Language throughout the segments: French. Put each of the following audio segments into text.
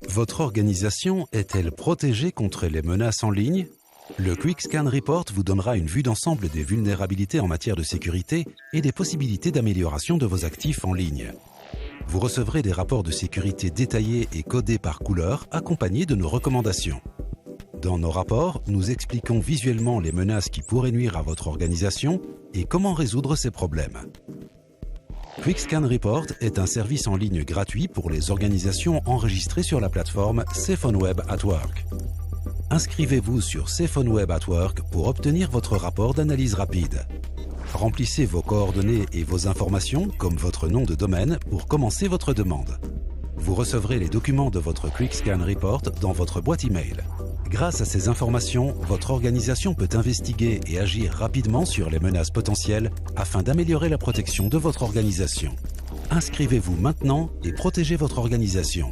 Votre organisation est-elle protégée contre les menaces en ligne? Le Quick Scan Report vous donnera une vue d'ensemble des vulnérabilités en matière de sécurité et des possibilités d'amélioration de vos actifs en ligne. Vous recevrez des rapports de sécurité détaillés et codés par couleur, accompagnés de nos recommandations. Dans nos rapports, nous expliquons visuellement les menaces qui pourraient nuire à votre organisation et comment résoudre ces problèmes. Quick Scan Report est un service en ligne gratuit pour les organisations enregistrées sur la plateforme Safe on Web at Work. Inscrivez-vous sur Safe on Web at Work pour obtenir votre rapport d'analyse rapide. Remplissez vos coordonnées et vos informations, comme votre nom de domaine, pour commencer votre demande. Vous recevrez les documents de votre Quick Scan Report dans votre boîte email. Grâce à ces informations, votre organisation peut investiguer et agir rapidement sur les menaces potentielles afin d'améliorer la protection de votre organisation. Inscrivez-vous maintenant et protégez votre organisation.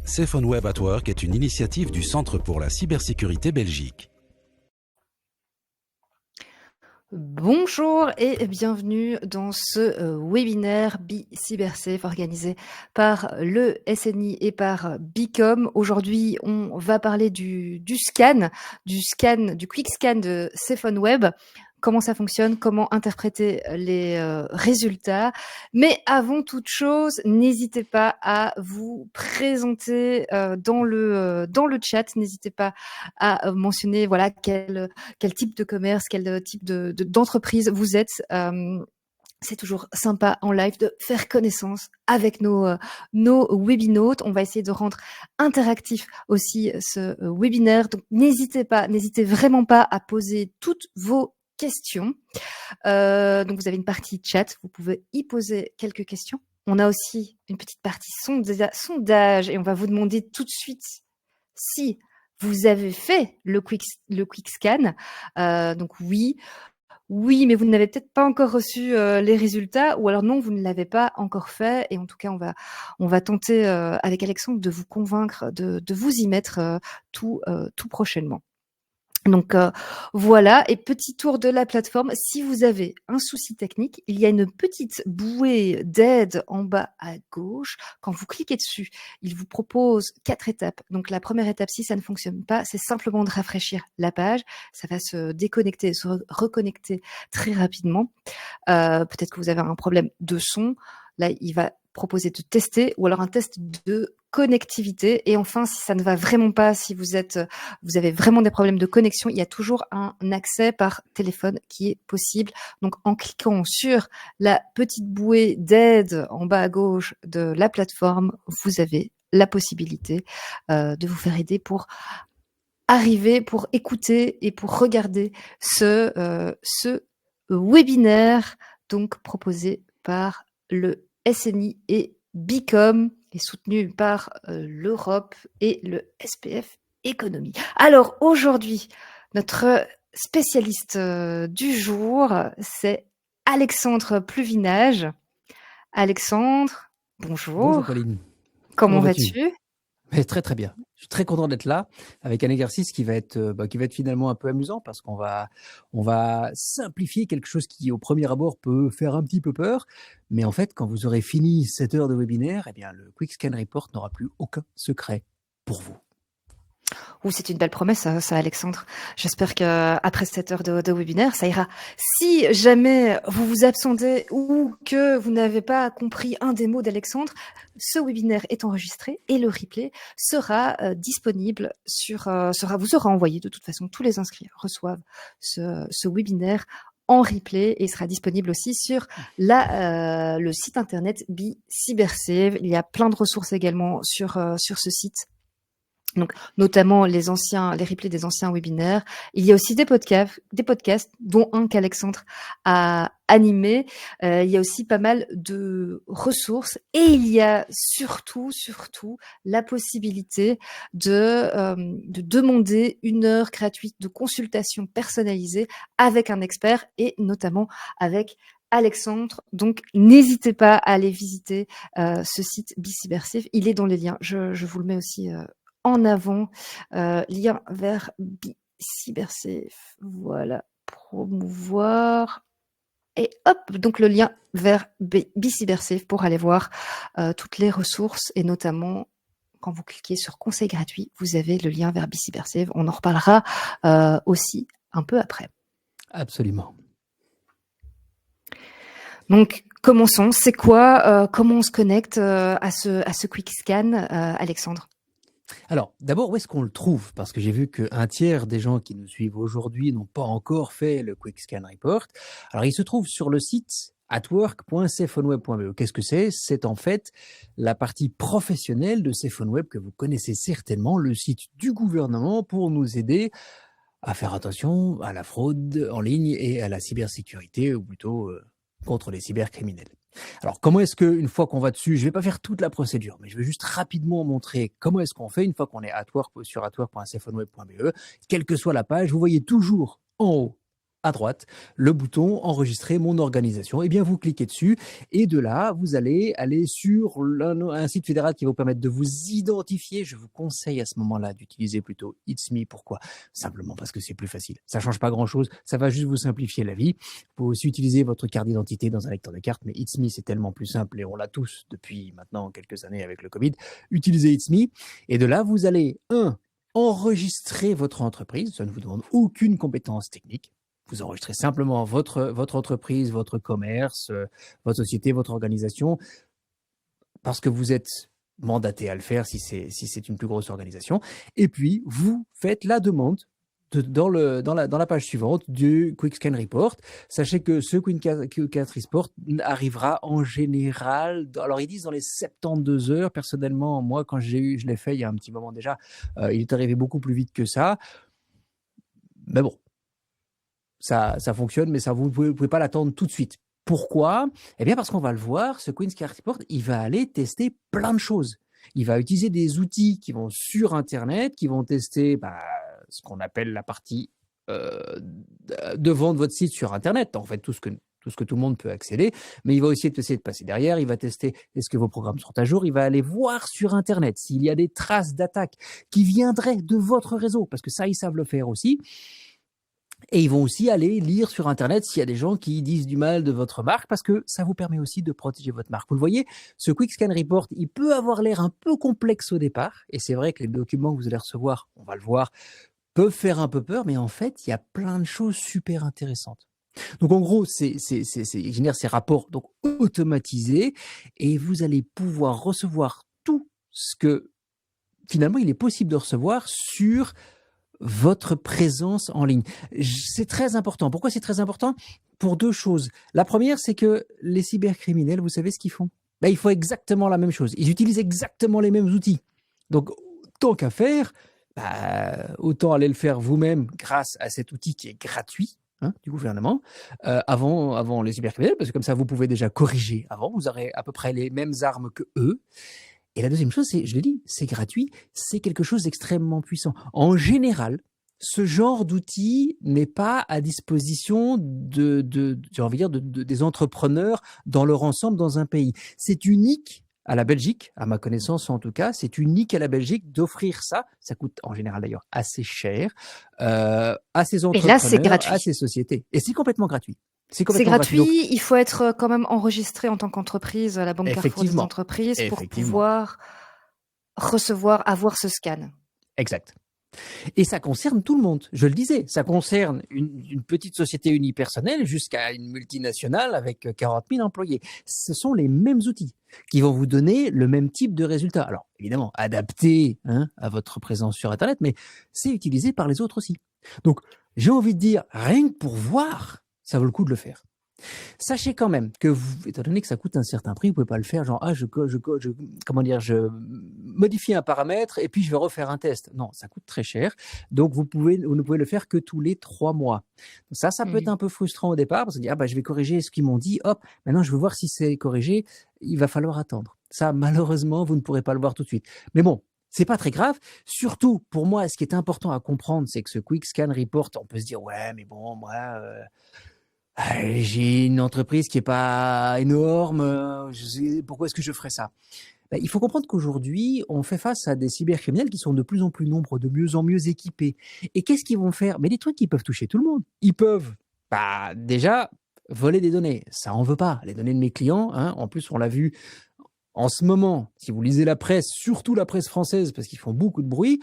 Safe on Web at Work est une initiative du Centre pour la cybersécurité Belgique. Bonjour et bienvenue dans ce webinaire BeCyberSafe organisé par le SNI et par Bicom. Aujourd'hui, on va parler du Quick Scan de Safe on Web. Comment ça fonctionne, comment interpréter les résultats. Mais avant toute chose, n'hésitez pas à vous présenter dans le chat. N'hésitez pas à mentionner voilà quel type de commerce, quel type d'entreprise vous êtes. C'est toujours sympa en live de faire connaissance avec nos webinautes. On va essayer de rendre interactif aussi ce webinaire. Donc n'hésitez vraiment pas à poser toutes vos questions. Donc vous avez une partie chat, vous pouvez y poser quelques questions. On a aussi une petite partie sondage et on va vous demander tout de suite si vous avez fait le quick scan. Donc oui, mais vous n'avez peut-être pas encore reçu les résultats, ou alors non, vous ne l'avez pas encore fait. Et en tout cas, on va tenter avec Alexandre de vous convaincre de vous y mettre tout prochainement. Donc voilà, et petit tour de la plateforme. Si vous avez un souci technique, il y a une petite bouée d'aide en bas à gauche. Quand vous cliquez dessus, il vous propose 4 étapes. Donc la première étape, si ça ne fonctionne pas, c'est simplement de rafraîchir la page. Ça va se déconnecter, se reconnecter très rapidement. Peut-être que vous avez un problème de son. Là, il va proposer de tester, ou alors un test de connectivité. Et enfin, si ça ne va vraiment pas, si vous avez vraiment des problèmes de connexion, il y a toujours un accès par téléphone qui est possible. Donc, en cliquant sur la petite bouée d'aide en bas à gauche de la plateforme, vous avez la possibilité de vous faire aider pour arriver, pour écouter et pour regarder ce webinaire donc proposé par le SNI et Bicom et soutenu par l'Europe et le SPF Économie. Alors aujourd'hui, notre spécialiste du jour, c'est Alexandre Pluvinage. Alexandre, bonjour. Bonjour Pauline. Comment vas-tu ? Très très bien. Je suis très content d'être là avec un exercice qui va être finalement un peu amusant parce qu'on va simplifier quelque chose qui au premier abord peut faire un petit peu peur. Mais en fait, quand vous aurez fini 7 heures de webinaire, eh bien, le Quick Scan Report n'aura plus aucun secret pour vous. C'est une belle promesse, ça, Alexandre. J'espère qu'après 7 heures de webinaire, ça ira. Si jamais vous vous absentez ou que vous n'avez pas compris un des mots d'Alexandre, ce webinaire est enregistré et le replay sera disponible vous sera envoyé. De toute façon, tous les inscrits reçoivent ce webinaire en replay et sera disponible aussi sur le site internet BeCyberSafe. Il y a plein de ressources également sur ce site. Donc, notamment les replays des anciens webinaires. Il y a aussi des podcasts, dont un qu'Alexandre a animé. Il y a aussi pas mal de ressources et il y a surtout la possibilité de demander 1 heure gratuite de consultation personnalisée avec un expert et notamment avec Alexandre. Donc, n'hésitez pas à aller visiter ce site BeCyberSafe. Il est dans les liens. Je vous le mets aussi en avant, lien vers BeCyberSafe. Voilà, promouvoir. Et hop, donc le lien vers BeCyberSafe pour aller voir toutes les ressources et notamment quand vous cliquez sur conseil gratuit, vous avez le lien vers BeCyberSafe. On en reparlera aussi un peu après. Absolument. Donc, commençons. C'est quoi, comment on se connecte à ce Quick Scan, Alexandre? Alors, d'abord, où est-ce qu'on le trouve? Parce que j'ai vu qu'un tiers des gens qui nous suivent aujourd'hui n'ont pas encore fait le Quick Scan Report. Alors, il se trouve sur le site atwork.safeonweb.be. Qu'est-ce que c'est? C'est en fait la partie professionnelle de SafeOnWeb que vous connaissez certainement, le site du gouvernement pour nous aider à faire attention à la fraude en ligne et à la cybersécurité, ou plutôt contre les cybercriminels. Alors, comment est-ce que, une fois qu'on va dessus, je vais pas faire toute la procédure, mais je vais juste rapidement montrer comment est-ce qu'on fait une fois qu'on est sur atwork.safeonweb.be. Quelle que soit la page, vous voyez toujours en haut à droite le bouton enregistrer mon organisation. Eh bien, vous cliquez dessus et de là, vous allez aller sur un site fédéral qui va vous permettre de vous identifier. Je vous conseille à ce moment-là d'utiliser plutôt It's Me. Pourquoi? Simplement parce que c'est plus facile. Ça change pas grand-chose. Ça va juste vous simplifier la vie. Vous pouvez aussi utiliser votre carte d'identité dans un lecteur de cartes, mais It's Me, c'est tellement plus simple et on l'a tous depuis maintenant quelques années avec le Covid. Utilisez It's Me et de là, vous allez enregistrer votre entreprise. Ça ne vous demande aucune compétence technique. Vous enregistrez simplement votre entreprise, votre commerce, votre société, votre organisation, parce que vous êtes mandaté à le faire si c'est une plus grosse organisation. Et puis, vous faites la demande dans la page suivante du Quick Scan Report. Sachez que ce Quick Scan Report arrivera en général, alors ils disent dans les 72 heures. Personnellement, moi, quand je l'ai fait il y a un petit moment déjà, il est arrivé beaucoup plus vite que ça. Mais bon. Ça fonctionne, mais vous ne pouvez pas l'attendre tout de suite. Pourquoi? Eh bien, parce qu'on va le voir, ce Quick Scan Report, il va aller tester plein de choses. Il va utiliser des outils qui vont sur Internet, qui vont tester ce qu'on appelle la partie devant de votre site sur Internet. En fait, tout ce que tout le monde peut accéder, mais il va aussi essayer de passer derrière, il va tester est-ce que vos programmes sont à jour, il va aller voir sur Internet s'il y a des traces d'attaques qui viendraient de votre réseau, parce que ça, ils savent le faire aussi. Et ils vont aussi aller lire sur Internet s'il y a des gens qui disent du mal de votre marque, parce que ça vous permet aussi de protéger votre marque. Vous le voyez, ce Quick Scan Report, il peut avoir l'air un peu complexe au départ, et c'est vrai que les documents que vous allez recevoir, on va le voir, peuvent faire un peu peur, mais en fait, il y a plein de choses super intéressantes. Donc en gros, il génère ces rapports donc automatisés, et vous allez pouvoir recevoir tout ce que finalement il est possible de recevoir sur votre présence en ligne. C'est très important. Pourquoi c'est très important? Pour deux choses. La première, c'est que les cybercriminels, vous savez ce qu'ils font? Ils font exactement la même chose. Ils utilisent exactement les mêmes outils. Donc, tant qu'à faire, autant aller le faire vous-même grâce à cet outil qui est gratuit du gouvernement, avant les cybercriminels, parce que comme ça, vous pouvez déjà corriger avant. Vous aurez à peu près les mêmes armes que eux. Et la deuxième chose, c'est, je l'ai dit, c'est gratuit, c'est quelque chose d'extrêmement puissant. En général, ce genre d'outil n'est pas à disposition j'ai envie de dire, des entrepreneurs dans leur ensemble dans un pays. C'est unique à la Belgique, à ma connaissance en tout cas, c'est unique à la Belgique d'offrir ça. Ça coûte en général d'ailleurs assez cher à ces entrepreneurs, et là, c'est gratuit. à ces sociétés. Et c'est complètement gratuit. C'est gratuit, donc, il faut être quand même enregistré en tant qu'entreprise à la Banque Carrefour des entreprises pour pouvoir avoir ce scan. Exact. Et ça concerne tout le monde, je le disais. Ça concerne une petite société unipersonnelle jusqu'à une multinationale avec 40 000 employés. Ce sont les mêmes outils qui vont vous donner le même type de résultat. Alors, évidemment, adapté à votre présence sur Internet, mais c'est utilisé par les autres aussi. Donc, j'ai envie de dire, rien que pour voir, ça vaut le coup de le faire. Sachez quand même que étant donné que ça coûte un certain prix, vous pouvez pas le faire genre je modifie un paramètre et puis je vais refaire un test. Non, ça coûte très cher. Donc vous ne pouvez le faire que tous les 3 mois. Ça peut être un peu frustrant au départ parce que je vais corriger ce qu'ils m'ont dit. Hop, maintenant je veux voir si c'est corrigé. Il va falloir attendre. Ça, malheureusement, vous ne pourrez pas le voir tout de suite. Mais bon. C'est pas très grave. Surtout, pour moi, ce qui est important à comprendre, c'est que ce Quick Scan Report, on peut se dire, ouais, mais bon, moi, j'ai une entreprise qui est pas énorme. Pourquoi est-ce que je ferais ça? Il faut comprendre qu'aujourd'hui, on fait face à des cybercriminels qui sont de plus en plus nombreux, de mieux en mieux équipés. Et qu'est-ce qu'ils vont faire? Mais des trucs qui peuvent toucher tout le monde. Ils peuvent, déjà, voler des données. Ça, on veut pas. Les données de mes clients, en plus, on l'a vu En ce moment, si vous lisez la presse, surtout la presse française, parce qu'ils font beaucoup de bruit,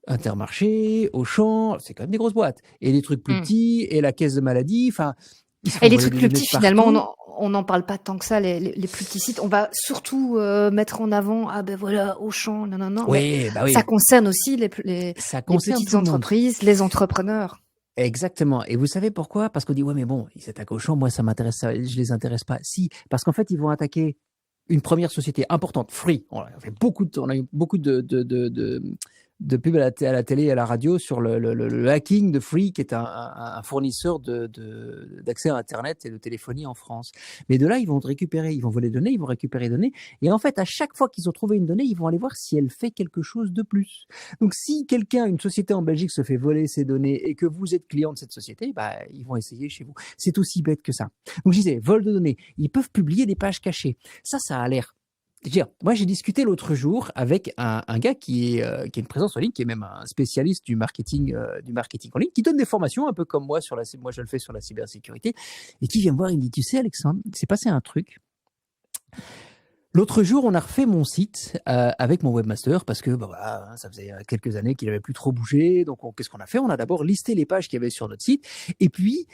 Intermarché, Auchan, c'est quand même des grosses boîtes. Et des trucs plus Mmh. petits, et la caisse de maladie, enfin, ils se Et font les voler trucs des plus données petits, de finalement, partout. on n'en parle pas tant que ça, les plus petits sites. On va surtout mettre en avant, ah ben voilà, Auchan, non, non, non. Mais Oui, bah ça oui, concerne aussi ça les concerne petites tout le monde. entreprises, les entrepreneurs. Exactement. Et vous savez pourquoi? Parce qu'on dit, ouais, mais bon, ils s'attaquent aux champs, moi, ça m'intéresse, je les intéresse pas. Si, parce qu'en fait, ils vont attaquer une première société importante, Free. On a fait on a eu beaucoup de pubs à la télé et à la radio sur le hacking de Free, qui est un fournisseur d'accès à Internet et de téléphonie en France. Mais de là, ils vont récupérer, ils vont voler des données, ils vont récupérer des données. Et en fait, à chaque fois qu'ils ont trouvé une donnée, ils vont aller voir si elle fait quelque chose de plus. Donc, si une société en Belgique se fait voler ces données et que vous êtes client de cette société, bah, ils vont essayer chez vous. C'est aussi bête que ça. Donc, je disais, vol de données. Ils peuvent publier des pages cachées. Ça a l'air. Moi, j'ai discuté l'autre jour avec un gars qui a une présence en ligne, qui est même un spécialiste du marketing en ligne, qui donne des formations un peu comme moi moi je le fais sur la cybersécurité, et qui vient me voir, il me dit, tu sais Alexandre, il s'est passé un truc. L'autre jour, on a refait mon site avec mon webmaster parce que bah voilà, ça faisait quelques années qu'il avait plus trop bougé. Donc, qu'est-ce qu'on a fait? On a d'abord listé les pages qu'il y avait sur notre site, et puis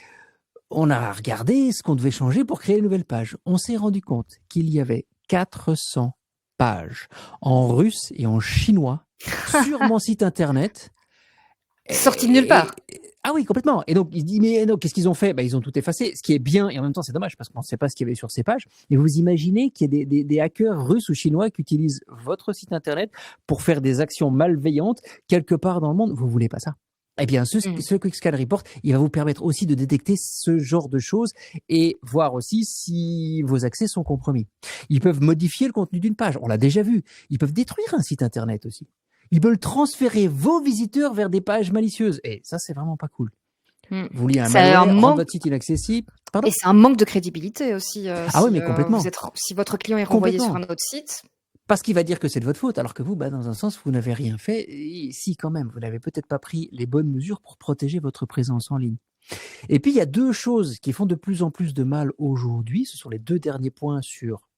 on a regardé ce qu'on devait changer pour créer une nouvelle page. On s'est rendu compte qu'il y avait 400 pages en russe et en chinois sur mon site internet. Sorti de nulle part. Ah oui, complètement. Et donc, il dit, mais non, qu'est-ce qu'ils ont fait? Ils ont tout effacé, ce qui est bien, et en même temps, c'est dommage, parce qu'on ne sait pas ce qu'il y avait sur ces pages. Mais vous imaginez qu'il y a des hackers russes ou chinois qui utilisent votre site internet pour faire des actions malveillantes quelque part dans le monde. Vous ne voulez pas ça? Eh bien, ce Quick Scan Report, il va vous permettre aussi de détecter ce genre de choses et voir aussi si vos accès sont compromis. Ils peuvent modifier le contenu d'une page. On l'a déjà vu. Ils peuvent détruire un site internet aussi. Ils veulent transférer vos visiteurs vers des pages malicieuses. Et ça, c'est vraiment pas cool. Vous liez un malware, rendre votre site inaccessible. Pardon? Et c'est un manque de crédibilité aussi. Ah oui, mais complètement. Si votre client est renvoyé sur un autre site. Parce qu'il va dire que c'est de votre faute, alors que vous, dans un sens, vous n'avez rien fait. Et si, quand même, vous n'avez peut-être pas pris les bonnes mesures pour protéger votre présence en ligne. Et puis, il y a deux choses qui font de plus en plus de mal aujourd'hui. Ce sont les deux derniers points sur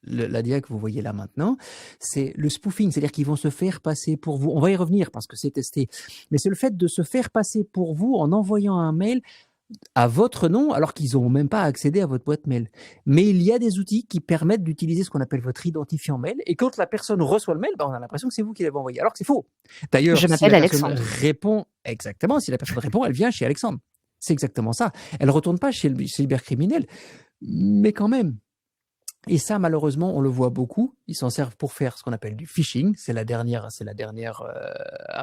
la DIA que vous voyez là maintenant. C'est le spoofing, c'est-à-dire qu'ils vont se faire passer pour vous. On va y revenir parce que c'est testé. Mais c'est le fait de se faire passer pour vous en envoyant un mail à votre nom, alors qu'ils n'ont même pas accédé à votre boîte mail. Mais il y a des outils qui permettent d'utiliser ce qu'on appelle votre identifiant mail. Et quand la personne reçoit le mail, on a l'impression que c'est vous qui l'avez envoyé, alors que c'est faux. D'ailleurs, Je si m'appelle la personne Alexandre. répond, exactement, si la personne répond, elle vient chez Alexandre. C'est exactement ça. Elle ne retourne pas chez le cybercriminel, mais quand même. Et ça, malheureusement, on le voit beaucoup. Ils s'en servent pour faire ce qu'on appelle du phishing. C'est la dernière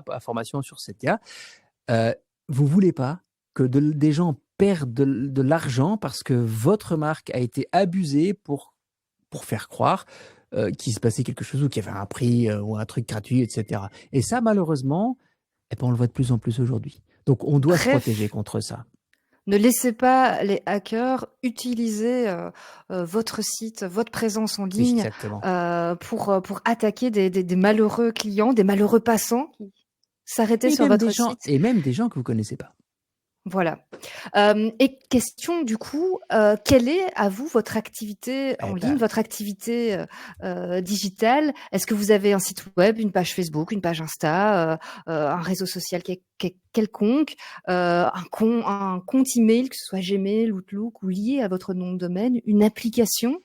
information sur cette IA. Vous voulez pas que des gens perdent de l'argent parce que votre marque a été abusée pour faire croire qu'il se passait quelque chose ou qu'il y avait un prix ou un truc gratuit, etc. Et ça, malheureusement, on le voit de plus en plus aujourd'hui. Donc, on doit se protéger contre ça. Ne laissez pas les hackers utiliser votre site, votre présence en ligne pour attaquer des malheureux clients, des malheureux passants qui s'arrêtaient sur votre site. Et même des gens que vous ne connaissez pas. Voilà. Et question du coup, quelle est à vous votre activité en ligne, votre activité digitale? Est-ce que vous avez un site web, une page Facebook, une page Insta, un réseau social quelconque, un compte email, que ce soit Gmail, Outlook ou lié à votre nom de domaine, une application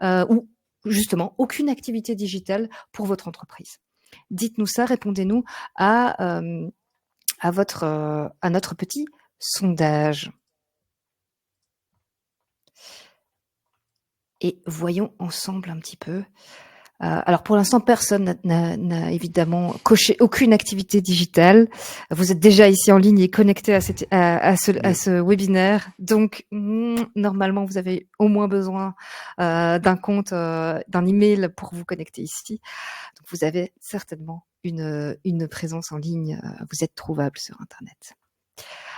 ou justement aucune activité digitale pour votre entreprise? Dites-nous ça, répondez-nous à notre petit sondage. Et voyons ensemble un petit peu. Alors pour l'instant, personne n'a évidemment coché aucune activité digitale. Vous êtes déjà ici en ligne et connecté à ce webinaire. Donc normalement, vous avez au moins besoin d'un compte, d'un email pour vous connecter ici. Donc vous avez certainement une présence en ligne. Vous êtes trouvable sur Internet.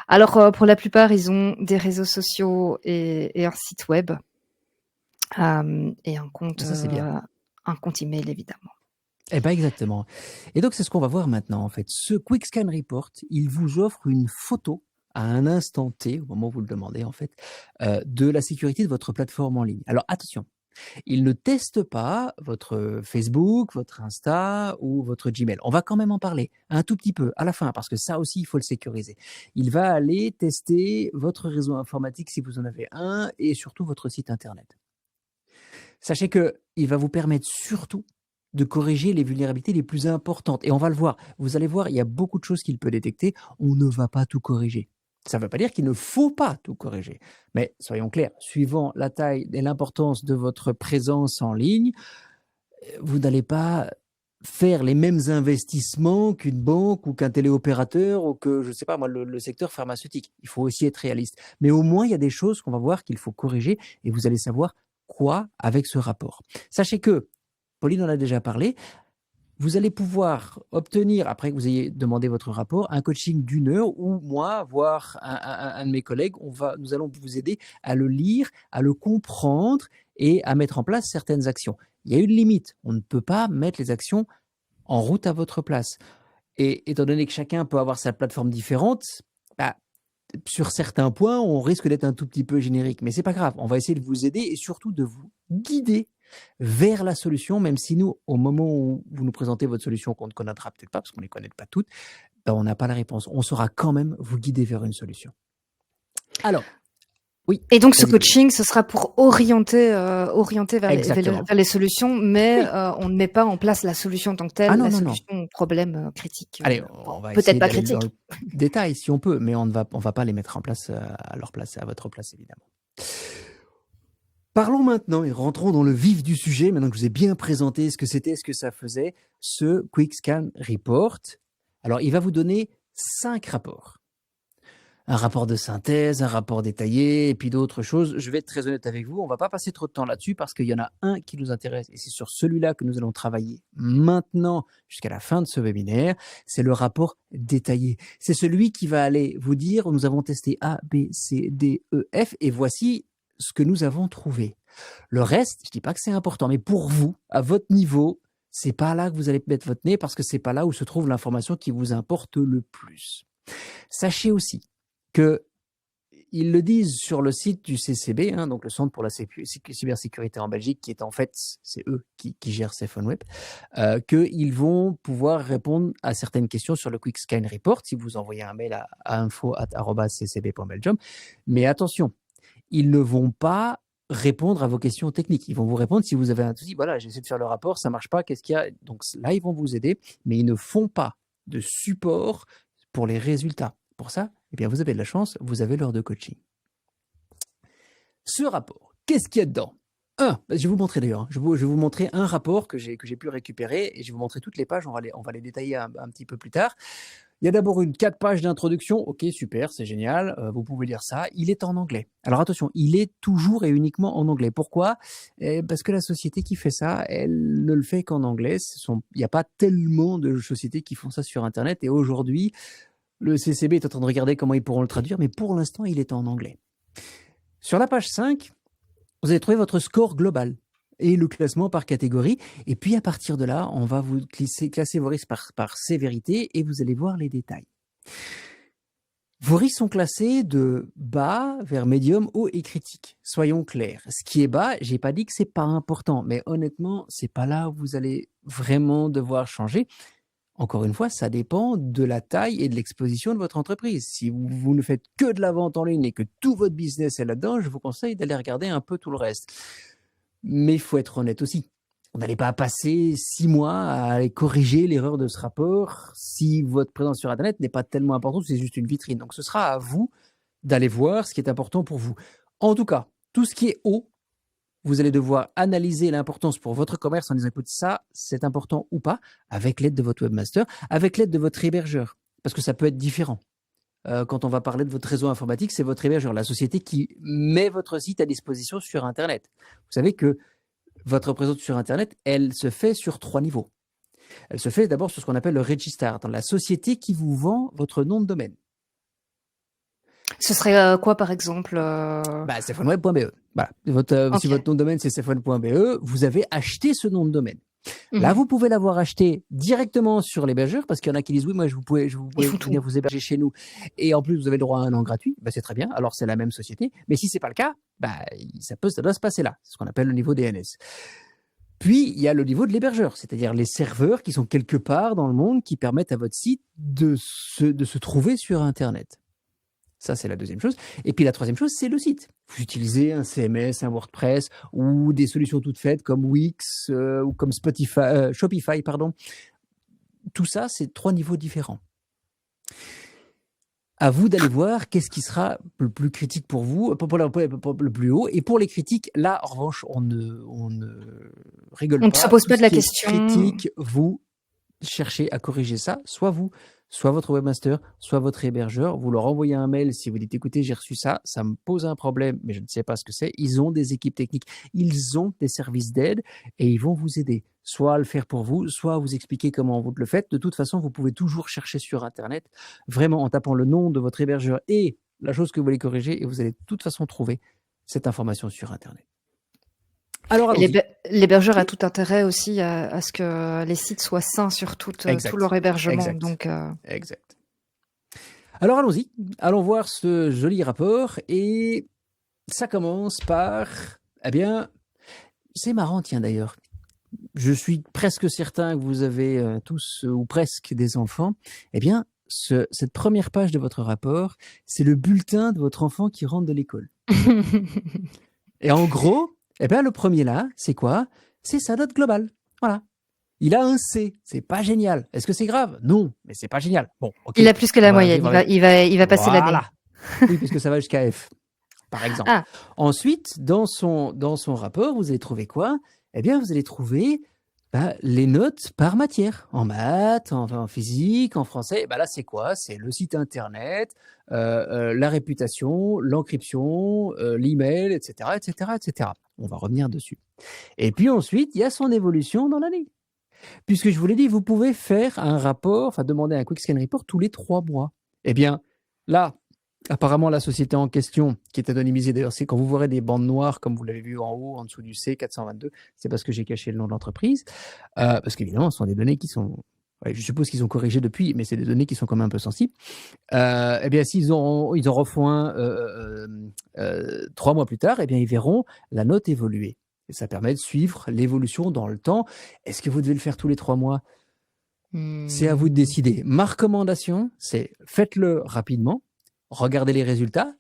Alors pour la plupart, ils ont des réseaux sociaux et un site web et un compte. Ça, c'est bien. Un compte email, évidemment. Exactement. Et donc, c'est ce qu'on va voir maintenant, en fait. Ce Quick Scan Report, il vous offre une photo à un instant T, au moment où vous le demandez, en fait, de la sécurité de votre plateforme en ligne. Alors, attention, Ils ne testent pas votre Facebook, votre Insta ou votre Gmail. On va quand même en parler un tout petit peu à la fin parce que ça aussi, il faut le sécuriser. Il va aller tester votre réseau informatique si vous en avez un et surtout votre site internet. Sachez qu'il va vous permettre surtout de corriger les vulnérabilités les plus importantes. Et on va le voir. Vous allez voir, il y a beaucoup de choses qu'il peut détecter. On ne va pas tout corriger. Ça ne veut pas dire qu'il ne faut pas tout corriger. Mais soyons clairs, suivant la taille et l'importance de votre présence en ligne, vous n'allez pas faire les mêmes investissements qu'une banque ou qu'un téléopérateur ou que, je ne sais pas moi, le secteur pharmaceutique. Il faut aussi être réaliste. Mais au moins, il y a des choses qu'on va voir qu'il faut corriger et vous allez savoir quoi avec ce rapport. Sachez que, Pauline en a déjà parlé, vous allez pouvoir obtenir, après que vous ayez demandé votre rapport, un coaching d'1 heure où moi, voire un de mes collègues, nous allons vous aider à le lire, à le comprendre et à mettre en place certaines actions. Il y a une limite. On ne peut pas mettre les actions en route à votre place. Et étant donné que chacun peut avoir sa plateforme différente, sur certains points, on risque d'être un tout petit peu générique. Mais c'est pas grave. On va essayer de vous aider et surtout de vous guider vers la solution, même si nous, au moment où vous nous présentez votre solution qu'on ne connaîtra peut-être pas, parce qu'on ne les connaît pas toutes, on n'a pas la réponse. On saura quand même vous guider vers une solution. Alors, oui. Et donc, ce coaching, ce sera pour orienter vers les solutions, mais on ne met pas en place la solution en tant que telle, solution au problème critique. Allez, on va essayer d'aller dans le détail si on peut, mais on va pas les mettre en place à leur place, à votre place, évidemment. Parlons maintenant et rentrons dans le vif du sujet. Maintenant que je vous ai bien présenté ce que c'était, ce que ça faisait, ce Quick Scan Report. Alors, il va vous donner 5 rapports. Un rapport de synthèse, un rapport détaillé et puis d'autres choses. Je vais être très honnête avec vous, on ne va pas passer trop de temps là-dessus parce qu'il y en a un qui nous intéresse et c'est sur celui-là que nous allons travailler maintenant jusqu'à la fin de ce webinaire. C'est le rapport détaillé. C'est celui qui va aller vous dire, nous avons testé A, B, C, D, E, F et voici ce que nous avons trouvé. Le reste, je ne dis pas que c'est important, mais pour vous, à votre niveau, c'est pas là que vous allez mettre votre nez parce que c'est pas là où se trouve l'information qui vous importe le plus. Sachez aussi que ils le disent sur le site du CCB, donc le Centre pour la cybersécurité en Belgique, qui est en fait, c'est eux qui gèrent SafeOnWeb, qu'ils vont pouvoir répondre à certaines questions sur le Quick Scan Report si vous envoyez un mail à info@ccb.belgium. Mais attention, ils ne vont pas répondre à vos questions techniques. Ils vont vous répondre si vous avez un souci. Voilà, j'ai essayé de faire le rapport, ça ne marche pas, qu'est-ce qu'il y a? Donc là, ils vont vous aider, mais ils ne font pas de support pour les résultats. Pour ça, eh bien, vous avez de la chance, vous avez l'heure de coaching. Ce rapport, qu'est-ce qu'il y a dedans? Je vais vous montrer d'ailleurs. Je vais vous montrer un rapport que j'ai pu récupérer et je vais vous montrer toutes les pages. On va les détailler un petit peu plus tard. Il y a d'abord 4 pages d'introduction. Ok, super, c'est génial. Vous pouvez lire ça. Il est en anglais. Alors attention, il est toujours et uniquement en anglais. Pourquoi? Parce que la société qui fait ça, elle ne le fait qu'en anglais. Il n'y a pas tellement de sociétés qui font ça sur Internet. Et aujourd'hui, le CCB est en train de regarder comment ils pourront le traduire. Mais pour l'instant, il est en anglais. Sur la page 5, vous allez trouver votre score global et le classement par catégorie. Et puis, à partir de là, on va vous classer vos risques par sévérité et vous allez voir les détails. Vos risques sont classés de bas vers médium, haut et critique. Soyons clairs. Ce qui est bas, j'ai pas dit que c'est pas important, mais honnêtement, c'est pas là où vous allez vraiment devoir changer. Encore une fois, ça dépend de la taille et de l'exposition de votre entreprise. Si vous ne faites que de la vente en ligne et que tout votre business est là-dedans, je vous conseille d'aller regarder un peu tout le reste. Mais il faut être honnête aussi. Vous n'allez pas passer 6 mois à aller corriger l'erreur de ce rapport si votre présence sur Internet n'est pas tellement importante, c'est juste une vitrine. Donc, ce sera à vous d'aller voir ce qui est important pour vous. En tout cas, tout ce qui est haut, vous allez devoir analyser l'importance pour votre commerce en disant, écoute, ça, c'est important ou pas, avec l'aide de votre webmaster, avec l'aide de votre hébergeur, parce que ça peut être différent. Quand on va parler de votre réseau informatique, c'est votre hébergeur, la société qui met votre site à disposition sur Internet. Vous savez que votre présence sur Internet, elle se fait sur 3 niveaux. Elle se fait d'abord sur ce qu'on appelle le registrar, dans la société qui vous vend votre nom de domaine. Ce serait quoi, par exemple SafeOnWeb.be. Voilà. Si votre nom de domaine, c'est safeone.be, vous avez acheté ce nom de domaine. Là, Mhm. vous pouvez l'avoir acheté directement sur l'hébergeur, parce qu'il y en a qui disent oui, moi je pouvez Ils font tout. venir vous héberger chez nous, et en plus vous avez le droit à un an gratuit. Bah, c'est très bien. Alors c'est la même société, mais si c'est pas le cas, bah, ça doit se passer là. C'est ce qu'on appelle le niveau DNS. Puis il y a le niveau de l'hébergeur, c'est-à-dire les serveurs qui sont quelque part dans le monde qui permettent à votre site de se trouver sur Internet. Ça, c'est la deuxième chose. Et puis la troisième chose, c'est le site. Vous utilisez un CMS, un WordPress ou des solutions toutes faites comme Wix ou comme Shopify, pardon. Tout ça, c'est 3 niveaux différents. À vous d'aller voir qu'est-ce qui sera le plus critique pour vous, pour le plus haut. Et pour les critiques, là, en revanche, on ne rigole On ne pas. se pose Tout pas ce de la qui est question. critique, vous cherchez à corriger ça, soit vous, soit votre webmaster, soit votre hébergeur. Vous leur envoyez un mail si vous dites écoutez, j'ai reçu ça, ça me pose un problème, mais je ne sais pas ce que c'est. Ils ont des équipes techniques, ils ont des services d'aide et ils vont vous aider, soit à le faire pour vous, soit à vous expliquer comment vous le faites. De toute façon, vous pouvez toujours chercher sur Internet, vraiment en tapant le nom de votre hébergeur et la chose que vous voulez corriger, et vous allez de toute façon trouver cette information sur Internet. Alors Et allons-y. l'hébergeur a tout intérêt aussi à ce que les sites soient sains sur tout leur hébergement. Exact. Donc, Exact. Alors allons-y, allons voir ce joli rapport et ça commence par, eh bien, c'est marrant tiens d'ailleurs, je suis presque certain que vous avez tous ou presque des enfants, eh bien, cette première page de votre rapport, c'est le bulletin de votre enfant qui rentre de l'école. Et en gros, eh bien, le premier là, c'est quoi? C'est sa note globale. Voilà. Il a un C. C'est pas génial. Est-ce que c'est grave? Non, mais c'est pas génial. Bon, ok. il a plus que la On va moyenne. vivre avec. Il va passer l'année. Voilà. Oui, puisque ça va jusqu'à F, par exemple. Ah, Ensuite, dans son rapport, vous allez trouver quoi? Eh bien, vous allez trouver les notes par matière. En maths, en physique, en français. Là, c'est quoi? C'est le site internet, la réputation, l'encryption, l'email, etc., etc., etc. On va revenir dessus. Et puis ensuite, il y a son évolution dans l'année. Puisque je vous l'ai dit, vous pouvez faire un rapport, enfin demander un Quick Scan Report tous les 3 mois. Eh bien, là, apparemment, la société en question, qui est anonymisée, d'ailleurs, c'est quand vous verrez des bandes noires, comme vous l'avez vu en haut, en dessous du C422, c'est parce que j'ai caché le nom de l'entreprise. Parce qu'évidemment, ce sont des données qui sont. Ouais, je suppose qu'ils ont corrigé depuis, mais c'est des données qui sont quand même un peu sensibles. Eh bien, s'ils en refont un 3 mois plus tard, eh bien, ils verront la note évoluer. Et ça permet de suivre l'évolution dans le temps. Est-ce que vous devez le faire tous les 3 mois? C'est à vous de décider. Ma recommandation, c'est faites-le rapidement, regardez les résultats,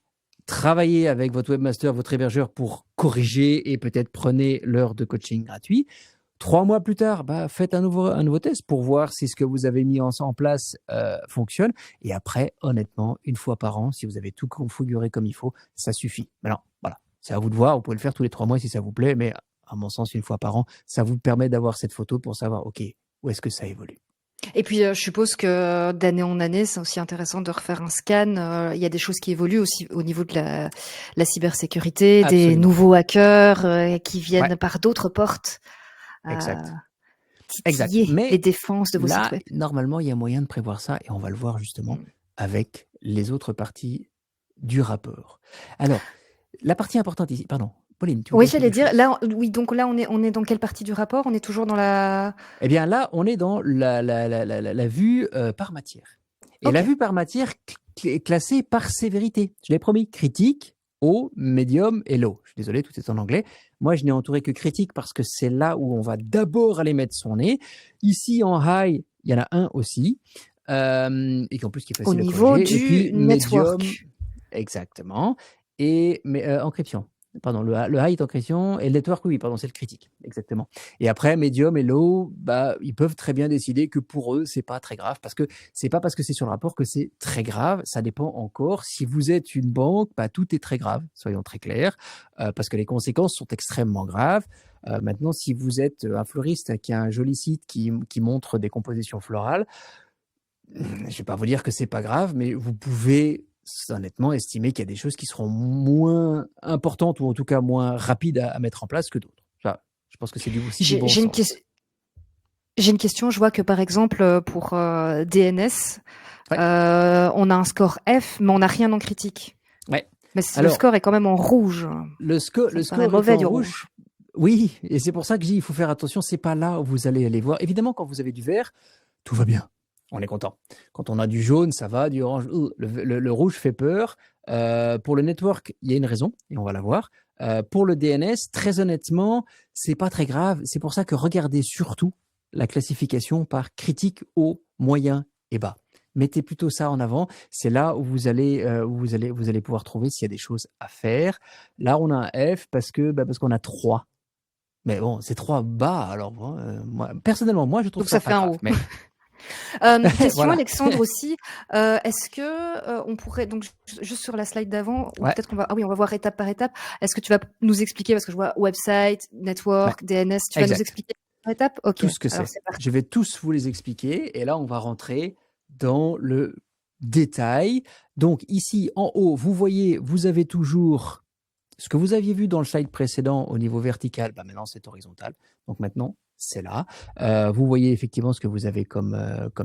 travaillez avec votre webmaster, votre hébergeur pour corriger et peut-être prenez l'heure de coaching gratuit. 3 mois plus tard, faites un nouveau test pour voir si ce que vous avez mis en place fonctionne. Et après, honnêtement, 1 fois par an, si vous avez tout configuré comme il faut, ça suffit. Maintenant, voilà. C'est à vous de voir, vous pouvez le faire tous les 3 mois si ça vous plaît, mais à mon sens, 1 fois par an, ça vous permet d'avoir cette photo pour savoir, OK, où est-ce que ça évolue. et puis je suppose que d'année en année, c'est aussi intéressant de refaire un scan. Il y a des choses qui évoluent aussi au niveau de la cybersécurité, des Absolument. nouveaux hackers qui viennent Ouais. par d'autres portes Exact. titiller Mais les défenses de vos sites là, web. normalement, il y a moyen de prévoir ça et on va le voir justement avec les autres parties du rapport. Alors, la partie importante ici, pardon, Pauline, tu Oui, voulais j'allais quelque chose? dire, là, oui, donc là, on est dans quelle partie du rapport? On est toujours dans la... Eh bien là, on est dans la vue par matière. Et la Ok. vue par matière est classée par sévérité. Je l'ai promis, critique, haut, médium et low. Je suis désolé, tout est en anglais. Moi, je n'ai entouré que critique parce que c'est là où on va d'abord aller mettre son nez. Ici, en high, il y en a un aussi. Et qu'en plus, qui est Au facile à niveau corriger. Et puis, du network. médium, exactement. Et encryption. Pardon, le high est encryption et le network, oui, pardon, c'est le critique, exactement. Et après, medium et low, ils peuvent très bien décider que pour eux, c'est pas très grave parce que c'est pas parce que c'est sur le rapport que c'est très grave. Ça dépend encore. Si vous êtes une banque, tout est très grave, soyons très clairs, parce que les conséquences sont extrêmement graves. Maintenant, si vous êtes un fleuriste qui a un joli site qui montre des compositions florales, je vais pas vous dire que c'est pas grave, mais vous pouvez honnêtement estimer qu'il y a des choses qui seront moins importantes ou en tout cas moins rapides à mettre en place que d'autres. Ça, je pense que c'est aussi du bon J'ai une, sens. j'ai une question. Je vois que par exemple pour DNS, Ouais. on a un score F, mais on n'a rien en critique. Ouais. Mais Alors, le score est quand même en rouge. Le score paraît est mauvais en du rouge. Oui, et c'est pour ça que je dis, il faut faire attention, c'est pas là où vous allez aller voir. Évidemment, quand vous avez du vert, tout va bien. On est content. Quand on a du jaune, ça va, du orange, le rouge fait peur. Pour le network, il y a une raison, et on va la voir. Pour le DNS, très honnêtement, c'est pas très grave. C'est pour ça que regardez surtout la classification par critique, haut, moyen et bas. Mettez plutôt ça en avant. C'est là où vous allez pouvoir trouver s'il y a des choses à faire. Là, on a un F parce qu'on a 3. Mais bon, c'est 3 bas. Alors, personnellement, moi, je trouve Donc ça ça pas fait un grave. haut. Mais Question voilà. Alexandre aussi, est-ce que on pourrait donc juste sur la slide d'avant, ou Ouais, peut-être on va voir étape par étape. Est-ce que tu vas nous expliquer, parce que je vois website, ouais, network, DNS, tu vas nous exact. expliquer par étape? Ok, Tout ce que alors c'est. c'est parti. Je vais tous vous les expliquer et là, on va rentrer dans le détail. Donc ici, en haut, vous voyez, vous avez toujours ce que vous aviez vu dans le slide précédent au niveau vertical. Maintenant, c'est horizontal. Donc maintenant, c'est là. Vous voyez effectivement ce que vous avez comme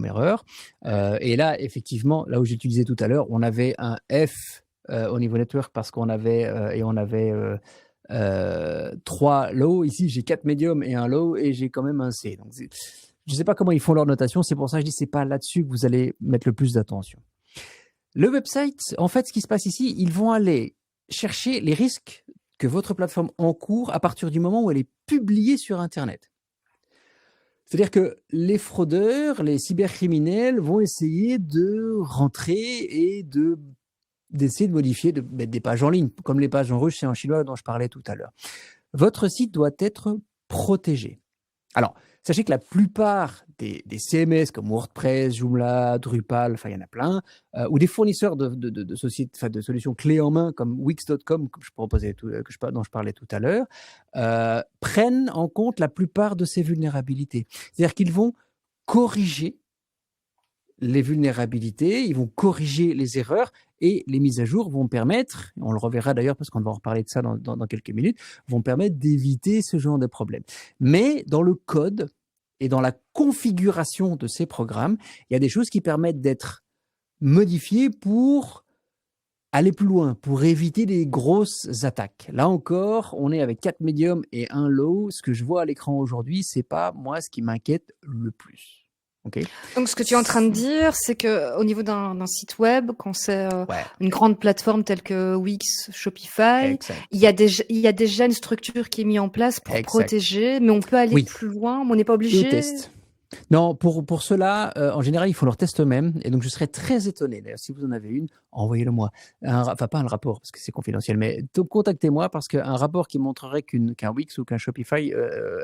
erreur. Et là, effectivement, là où j'utilisais tout à l'heure, on avait un F au niveau network parce qu'on avait 3 low. Ici, j'ai 4 medium et un low et j'ai quand même un C. Donc, je ne sais pas comment ils font leur notation. C'est pour ça que je dis que ce n'est pas là-dessus que vous allez mettre le plus d'attention. Le website, en fait, ce qui se passe ici, ils vont aller chercher les risques que votre plateforme encourt à partir du moment où elle est publiée sur Internet. C'est-à-dire que les fraudeurs, les cybercriminels vont essayer de rentrer et d'essayer de modifier, de mettre des pages en ligne, comme les pages en russe et en chinois dont je parlais tout à l'heure. Votre site doit être protégé. Alors, sachez que la plupart des CMS comme WordPress, Joomla, Drupal, enfin il y en a plein, ou des fournisseurs de solutions clés en main comme Wix.com, dont je parlais tout à l'heure, prennent en compte la plupart de ces vulnérabilités. C'est-à-dire qu'ils vont corriger les vulnérabilités, ils vont corriger les erreurs et les mises à jour vont permettre, on le reverra d'ailleurs parce qu'on va en reparler de ça dans quelques minutes, vont permettre d'éviter ce genre de problème. Mais dans le code et dans la configuration de ces programmes, il y a des choses qui permettent d'être modifiées pour aller plus loin, pour éviter des grosses attaques. Là encore, on est avec 4 médiums et un low. Ce que je vois à l'écran aujourd'hui, c'est pas moi ce qui m'inquiète le plus. Okay. Donc ce que tu es en train de dire, c'est que au niveau d'un site web, quand c'est Ouais, une grande plateforme telle que Wix, Shopify, exact. il y a déjà une structure qui est mise en place pour protéger, mais on peut aller plus loin, mais on n'est pas obligé. Le test. Non, pour cela, en général, il faut leur test eux-mêmes. Et donc, je serais très étonné. D'ailleurs, si vous en avez une, envoyez-le moi. Enfin, pas un rapport, parce que c'est confidentiel, mais contactez-moi parce qu'un rapport qui montrerait qu'un Wix ou qu'un Shopify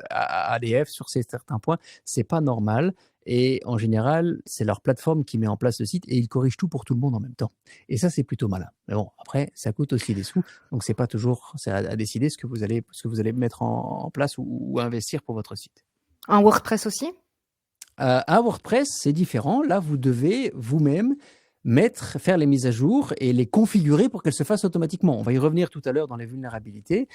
a des F sur certains points, c'est pas normal. Et en général, c'est leur plateforme qui met en place le site et ils corrigent tout pour tout le monde en même temps. Et ça, c'est plutôt malin. Mais bon, après, ça coûte aussi des sous. Donc, c'est à décider ce que vous allez mettre en place ou investir pour votre site. Un WordPress aussi? Un WordPress, c'est différent. Là, vous devez vous-même faire les mises à jour et les configurer pour qu'elles se fassent automatiquement. On va y revenir tout à l'heure dans les vulnérabilités,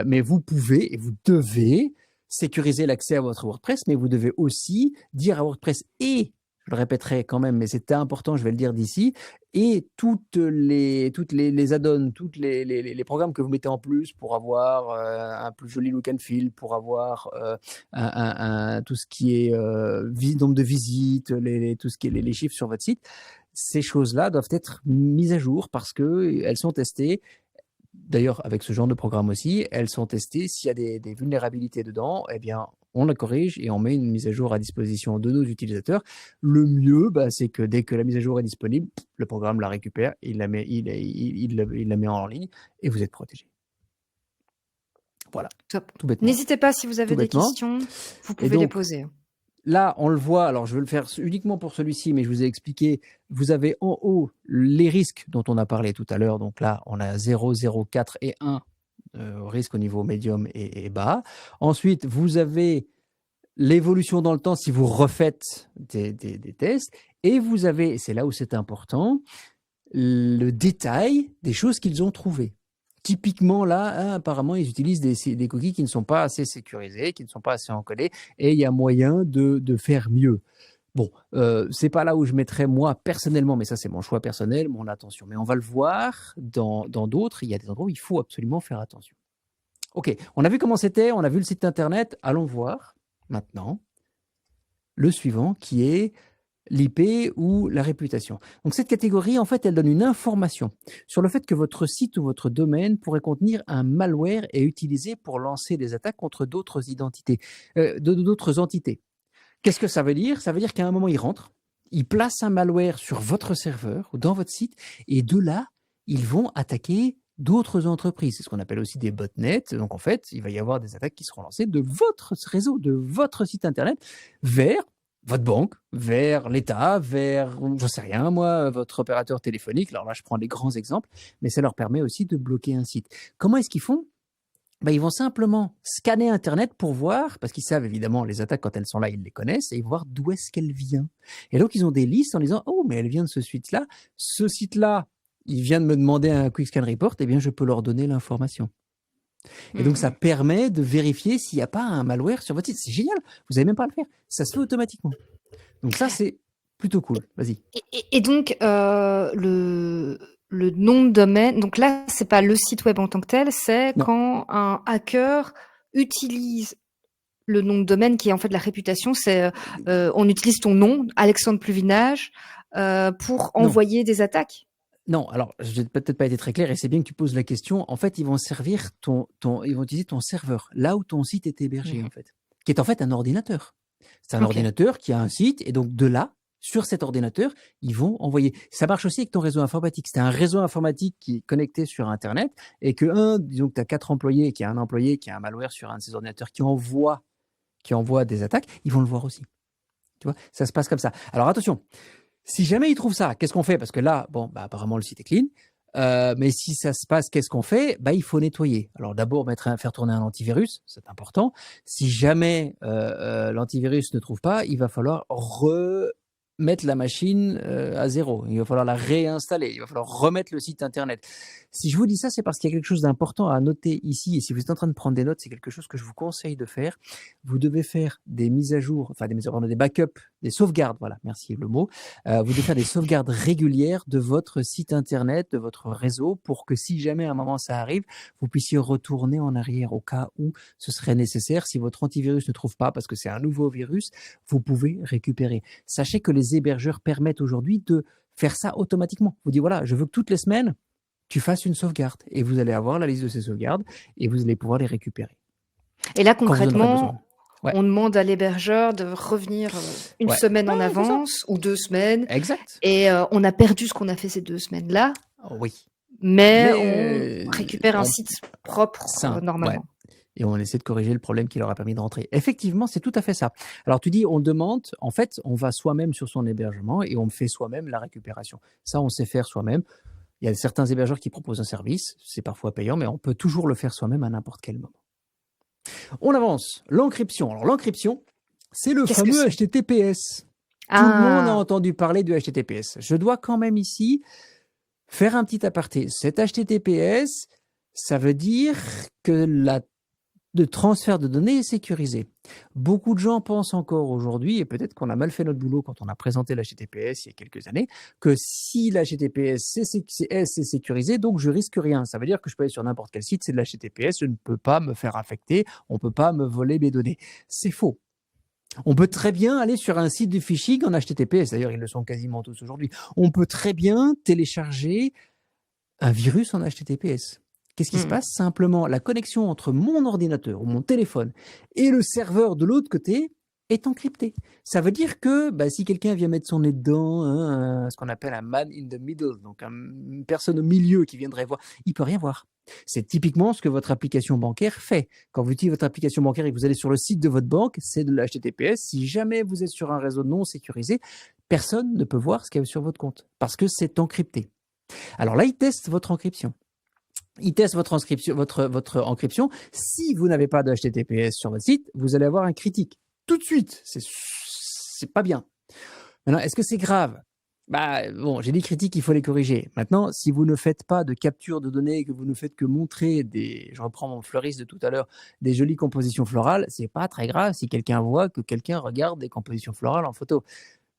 mais vous pouvez et vous devez sécuriser l'accès à votre WordPress, mais vous devez aussi dire à WordPress et, je le répéterai quand même, mais c'était important, je vais le dire d'ici, et toutes les add-ons, tous les programmes que vous mettez en plus pour avoir un plus joli look and feel, pour avoir tout ce qui est nombre de visites, tout ce qui est les chiffres sur votre site, ces choses-là doivent être mises à jour parce qu'elles sont testées. D'ailleurs, avec ce genre de programme aussi, elles sont testées. S'il y a des vulnérabilités dedans, eh bien, on la corrige et on met une mise à jour à disposition de nos utilisateurs. Le mieux, c'est que dès que la mise à jour est disponible, le programme la récupère, il la met en ligne et vous êtes protégé. Voilà. Top. Tout bêtement. N'hésitez pas, si vous avez des questions, vous pouvez les poser. Là, on le voit, alors je vais le faire uniquement pour celui-ci, mais je vous ai expliqué, vous avez en haut les risques dont on a parlé tout à l'heure. Donc là, on a 0, 0, 4 et 1 risque au niveau médium et bas. Ensuite, vous avez l'évolution dans le temps si vous refaites des tests. Et vous avez, et c'est là où c'est important, le détail des choses qu'ils ont trouvées. Typiquement, là, apparemment, ils utilisent des cookies qui ne sont pas assez sécurisés, qui ne sont pas assez encodés, et il y a moyen de faire mieux. Bon, c'est pas là où je mettrais, moi, personnellement, mais ça, c'est mon choix personnel, mon attention. Mais on va le voir dans d'autres, il y a des endroits où il faut absolument faire attention. OK, on a vu comment c'était, on a vu le site internet. Allons voir maintenant le suivant qui est l'IP ou la réputation. Donc cette catégorie, en fait, elle donne une information sur le fait que votre site ou votre domaine pourrait contenir un malware et utilisé pour lancer des attaques contre d'autres identités, d'autres entités. Qu'est-ce que ça veut dire? Ça veut dire qu'à un moment, il rentre, il place un malware sur votre serveur ou dans votre site, et de là, ils vont attaquer d'autres entreprises. C'est ce qu'on appelle aussi des botnets. Donc en fait, il va y avoir des attaques qui seront lancées de votre réseau, de votre site internet vers votre banque, vers l'État, vers, j'en sais rien, moi, votre opérateur téléphonique. Alors là, je prends les grands exemples, mais ça leur permet aussi de bloquer un site. Comment est-ce qu'ils font? Ils vont simplement scanner Internet pour voir, parce qu'ils savent évidemment les attaques quand elles sont là, ils les connaissent, et voir d'où est-ce qu'elle vient. Et donc ils ont des listes en disant, oh mais elle vient de ce site-là, il vient de me demander un Quick Scan Report, eh bien je peux leur donner l'information. Et donc ça permet de vérifier s'il n'y a pas un malware sur votre site. C'est génial, vous n'avez même pas à le faire, ça se fait automatiquement. Donc ça c'est plutôt cool, vas-y. Et donc, le nom de domaine, donc là, c'est pas le site web en tant que tel, c'est Non. quand un hacker utilise le nom de domaine qui est en fait la réputation, c'est on utilise ton nom, Alexandre Pluvinage, pour envoyer des attaques. Non, alors je n'ai peut-être pas été très clair et c'est bien que tu poses la question. En fait, ils vont servir ils vont utiliser ton serveur, là où ton site est hébergé en fait, qui est en fait un ordinateur. C'est un ordinateur qui a un site et donc de là, sur cet ordinateur, ils vont envoyer. Ça marche aussi avec ton réseau informatique. C'est un réseau informatique qui est connecté sur Internet et disons que tu as 4 employés et qu'il y a un employé qui a un malware sur un de ces ordinateurs qui envoie des attaques, ils vont le voir aussi. Tu vois, ça se passe comme ça. Alors attention, si jamais ils trouvent ça, qu'est-ce qu'on fait? Parce que là, apparemment le site est clean. Mais si ça se passe, qu'est-ce qu'on fait? Il faut nettoyer. Alors d'abord, faire tourner un antivirus, c'est important. Si jamais l'antivirus ne trouve pas, il va falloir remettre la machine à zéro. Il va falloir la réinstaller. Il va falloir remettre le site internet. Si je vous dis ça, c'est parce qu'il y a quelque chose d'important à noter ici. Et si vous êtes en train de prendre des notes, c'est quelque chose que je vous conseille de faire. Vous devez faire des mises à jour, des backups, des sauvegardes. Voilà, merci le mot. Vous devez faire des sauvegardes régulières de votre site internet, de votre réseau, pour que si jamais à un moment ça arrive, vous puissiez retourner en arrière au cas où ce serait nécessaire. Si votre antivirus ne trouve pas, parce que c'est un nouveau virus, vous pouvez récupérer. Sachez que les hébergeurs permettent aujourd'hui de faire ça automatiquement. Vous dites voilà, je veux que toutes les semaines, tu fasses une sauvegarde et vous allez avoir la liste de ces sauvegardes et vous allez pouvoir les récupérer. Et là, concrètement, on demande à l'hébergeur de revenir une semaine en avance ou 2 semaines. Exact. Et on a perdu ce qu'on a fait ces 2 semaines-là. Oui. Mais on récupère un site propre normalement. Ouais. Et on essaie de corriger le problème qui leur a permis de rentrer. Effectivement, c'est tout à fait ça. Alors tu dis, on demande, en fait, on va soi-même sur son hébergement et on fait soi-même la récupération. Ça, on sait faire soi-même. Il y a certains hébergeurs qui proposent un service, c'est parfois payant, mais on peut toujours le faire soi-même à n'importe quel moment. On avance. L'encryption. Alors l'encryption, c'est le fameux HTTPS. Tout le monde a entendu parler du HTTPS. Je dois quand même ici faire un petit aparté. Cet HTTPS, ça veut dire que le transfert de données est sécurisé. Beaucoup de gens pensent encore aujourd'hui, et peut-être qu'on a mal fait notre boulot quand on a présenté l'HTTPS il y a quelques années, que si l'HTTPS c'est sécurisé, donc je risque rien. Ça veut dire que je peux aller sur n'importe quel site, c'est de l'HTTPS, je ne peux pas me faire infecter, on ne peut pas me voler mes données. C'est faux. On peut très bien aller sur un site de phishing en HTTPS, d'ailleurs ils le sont quasiment tous aujourd'hui. On peut très bien télécharger un virus en HTTPS. Qu'est-ce qui se passe? Simplement, la connexion entre mon ordinateur ou mon téléphone et le serveur de l'autre côté est encryptée. Ça veut dire que si quelqu'un vient mettre son nez dedans, ce qu'on appelle un man in the middle, donc une personne au milieu qui viendrait voir, il peut rien voir. C'est typiquement ce que votre application bancaire fait. Quand vous utilisez votre application bancaire et que vous allez sur le site de votre banque, c'est de l'HTTPS. Si jamais vous êtes sur un réseau non sécurisé, personne ne peut voir ce qu'il y a sur votre compte parce que c'est encrypté. Alors là, il teste votre encryption. Il teste votre encryption. Si vous n'avez pas de HTTPS sur votre site, vous allez avoir un critique. Tout de suite. C'est pas bien. Maintenant, est-ce que c'est grave? J'ai des critiques, il faut les corriger. Maintenant, si vous ne faites pas de capture de données, que vous ne faites que montrer je reprends mon fleuriste de tout à l'heure, des jolies compositions florales, c'est pas très grave si quelqu'un voit que quelqu'un regarde des compositions florales en photo.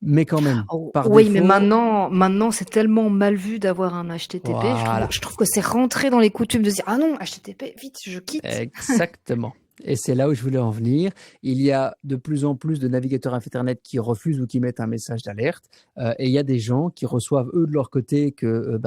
Mais quand même, par Oui, mais défaut, maintenant, c'est tellement mal vu d'avoir un HTTP. voilà. Je trouve que c'est rentré dans les coutumes de se dire, ah non, HTTP, vite, je quitte. Exactement. Et c'est là où je voulais en venir. Il y a de plus en plus de navigateurs Internet qui refusent ou qui mettent un message d'alerte. Et il y a des gens qui reçoivent, eux, de leur côté, que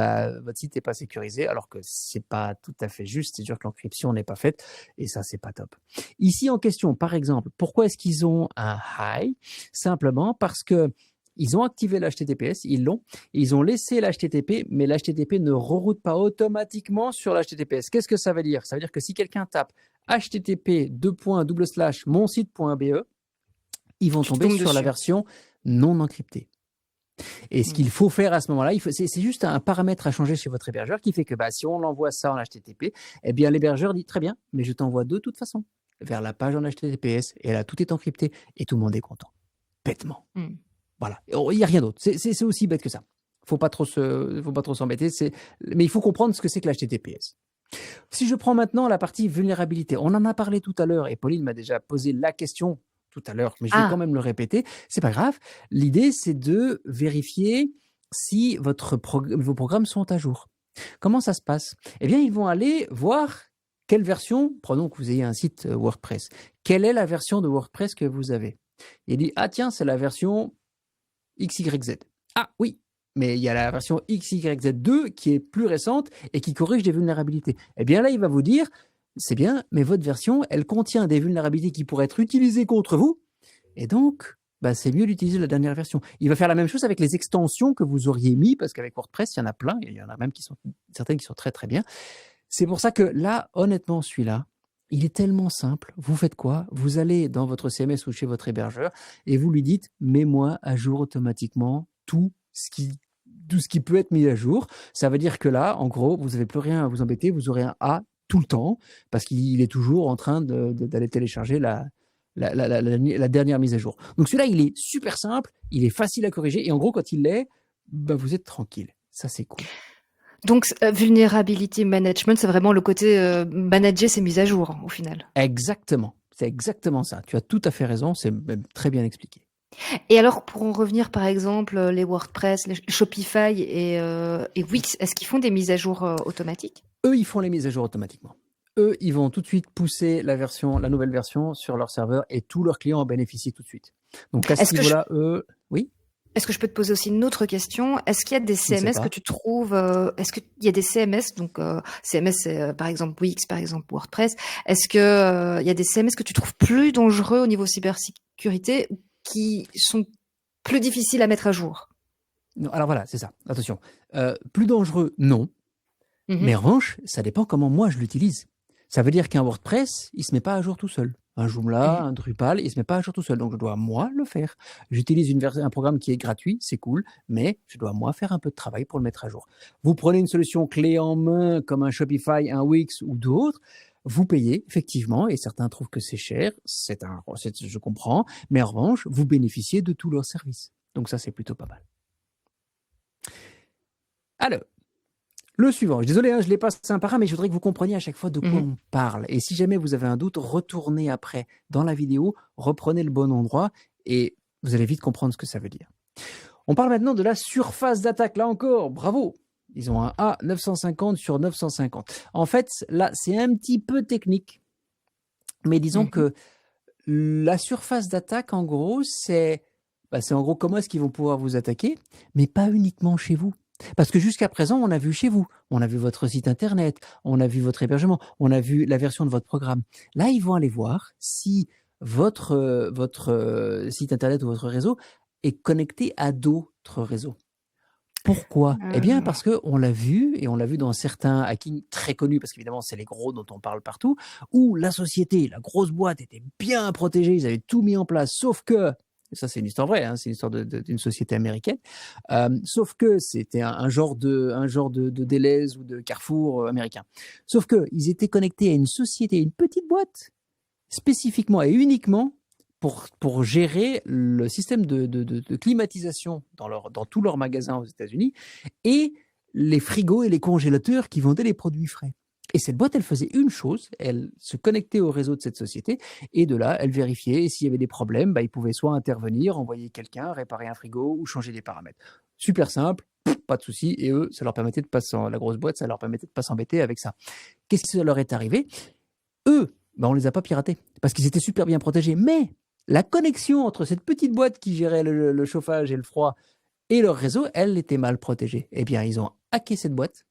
votre site n'est pas sécurisé, alors que c'est pas tout à fait juste. C'est sûr que l'encryption n'est pas faite. Et ça, c'est pas top. Ici, en question, par exemple, pourquoi est-ce qu'ils ont un high? Simplement parce que ils ont activé l'HTTPS, ils l'ont, et ils ont laissé l'HTTP, mais l'HTTP ne reroute pas automatiquement sur l'HTTPS. Qu'est-ce que ça veut dire? Ça veut dire que si quelqu'un tape http://monsite.be, ils vont Tu tomber tombes sur la dessus. version non encryptée. Et ce qu'il faut faire à ce moment-là, c'est juste un paramètre à changer chez votre hébergeur qui fait que si on envoie ça en HTTP, eh bien l'hébergeur dit très bien, mais je t'envoie de toute façon vers la page en HTTPS et là tout est encrypté et tout le monde est content. Bêtement. Mm. Voilà. Il n'y a rien d'autre. C'est aussi bête que ça. Faut pas trop s'embêter. Mais il faut comprendre ce que c'est que l'HTTPS. Si je prends maintenant la partie vulnérabilité, on en a parlé tout à l'heure et Pauline m'a déjà posé la question tout à l'heure, mais je vais quand même le répéter. C'est pas grave. L'idée, c'est de vérifier si vos programmes sont à jour. Comment ça se passe? Eh bien, ils vont aller voir quelle version, prenons que vous ayez un site WordPress, quelle est la version de WordPress que vous avez? Il dit, ah tiens, c'est la version XYZ. Ah oui, mais il y a la version XYZ2 qui est plus récente et qui corrige des vulnérabilités. Eh bien là, il va vous dire, c'est bien, mais votre version, elle contient des vulnérabilités qui pourraient être utilisées contre vous. Et donc, c'est mieux d'utiliser la dernière version. Il va faire la même chose avec les extensions que vous auriez mis, parce qu'avec WordPress, il y en a plein, et il y en a même certaines qui sont très très bien. C'est pour ça que là, honnêtement, celui-là, il est tellement simple. Vous faites quoi? Vous allez dans votre CMS ou chez votre hébergeur et vous lui dites, mets-moi à jour automatiquement tout ce qui peut être mis à jour. Ça veut dire que là, en gros, vous n'avez plus rien à vous embêter. Vous aurez un A tout le temps parce qu'il est toujours en train d'aller télécharger la dernière mise à jour. Donc celui-là, il est super simple, il est facile à corriger et en gros, quand il l'est, vous êtes tranquille. Ça, c'est cool. Donc, vulnerability management, c'est vraiment le côté manager ses mises à jour, au final. Exactement. C'est exactement ça. Tu as tout à fait raison. C'est même très bien expliqué. Et alors, pour en revenir, par exemple, les WordPress, les Shopify et Wix, est-ce qu'ils font des mises à jour automatiques? Eux, ils font les mises à jour automatiquement. Eux, ils vont tout de suite pousser la nouvelle version sur leur serveur et tous leurs clients en bénéficient tout de suite. Donc, à ce niveau-là, oui. Est-ce que je peux te poser aussi une autre question? Est-ce qu'il y a des CMS que tu trouves, est-ce qu'il y a des CMS, donc CMS c'est par exemple Wix, par exemple WordPress, est-ce que il y a des CMS que tu trouves plus dangereux au niveau cybersécurité ou qui sont plus difficiles à mettre à jour? Non, alors voilà, c'est ça. Attention. Plus dangereux, non. Mais en revanche, ça dépend comment moi je l'utilise. Ça veut dire qu'un WordPress, il ne se met pas à jour tout seul. Un Joomla, un Drupal, il ne se met pas à jour tout seul. Donc, je dois, moi, le faire. J'utilise un programme qui est gratuit, c'est cool, mais je dois, moi, faire un peu de travail pour le mettre à jour. Vous prenez une solution clé en main, comme un Shopify, un Wix ou d'autres, vous payez, effectivement, et certains trouvent que c'est cher, je comprends, mais en revanche, vous bénéficiez de tous leurs services. Donc, ça, c'est plutôt pas mal. Alors, le suivant, désolé, je les passe un par un, mais je voudrais que vous compreniez à chaque fois de quoi on parle. Et si jamais vous avez un doute, retournez après dans la vidéo, reprenez le bon endroit et vous allez vite comprendre ce que ça veut dire. On parle maintenant de la surface d'attaque. Là encore, bravo. Ils ont un A950 sur 950. En fait, là, c'est un petit peu technique. Mais disons que la surface d'attaque, en gros, c'est en gros comment est-ce qu'ils vont pouvoir vous attaquer, mais pas uniquement chez vous. Parce que jusqu'à présent, on a vu chez vous, on a vu votre site internet, on a vu votre hébergement, on a vu la version de votre programme. Là, ils vont aller voir si votre site internet ou votre réseau est connecté à d'autres réseaux. Pourquoi? Eh bien, parce qu'on l'a vu, et on l'a vu dans certains hacking très connus, parce qu'évidemment, c'est les gros dont on parle partout, où la société, la grosse boîte était bien protégée, ils avaient tout mis en place, sauf que, ça c'est une histoire vraie, c'est une histoire d'une société américaine, sauf que c'était un genre de Deleuze ou de Carrefour américain. Sauf qu'ils étaient connectés à une société, une petite boîte, spécifiquement et uniquement pour gérer le système de climatisation dans tous leurs magasins aux États-Unis et les frigos et les congélateurs qui vendaient les produits frais. Et cette boîte, elle faisait une chose, elle se connectait au réseau de cette société et de là, elle vérifiait et s'il y avait des problèmes, bah, ils pouvaient soit intervenir, envoyer quelqu'un, réparer un frigo ou changer des paramètres. Super simple, pas de souci. Et eux, ça leur permettait de pas la grosse boîte, ça leur permettait de pas s'embêter avec ça. Qu'est-ce qui leur est arrivé? Eux, bah, on les a pas piratés parce qu'ils étaient super bien protégés. Mais la connexion entre cette petite boîte qui gérait le chauffage et le froid et leur réseau, elle était mal protégée. Eh bien, ils ont hacké cette boîte.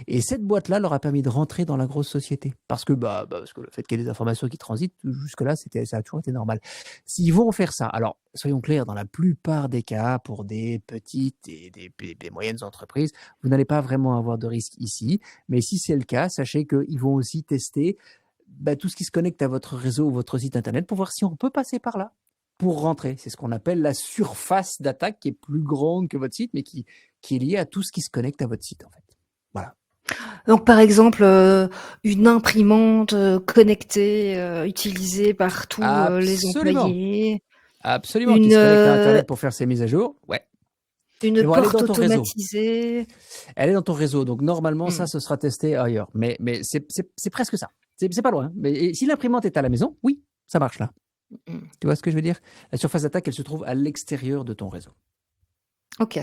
Et cette boîte-là leur a permis de rentrer dans la grosse société. Parce que, parce que le fait qu'il y ait des informations qui transitent, jusque-là, ça a toujours été normal. S'ils vont faire ça, alors, soyons clairs, dans la plupart des cas, pour des petites et des moyennes entreprises, vous n'allez pas vraiment avoir de risque ici. Mais si c'est le cas, sachez qu'ils vont aussi tester tout ce qui se connecte à votre réseau ou votre site Internet pour voir si on peut passer par là pour rentrer. C'est ce qu'on appelle la surface d'attaque qui est plus grande que votre site, mais qui est liée à tout ce qui se connecte à votre site, en fait. Voilà. Donc, par exemple, une imprimante connectée, utilisée par tous les Absolument. employés, Absolument, qui se connecte à Internet pour faire ses mises à jour. Ouais. une Mais bon, elle est porte dans ton réseau. automatisée. Elle est dans ton réseau. Donc, normalement, ça, ce sera testé ailleurs. Mais c'est presque ça. C'est pas loin. Mais si l'imprimante est à la maison, oui, ça marche là. Tu vois ce que je veux dire? La surface d'attaque, elle se trouve à l'extérieur de ton réseau. Ok.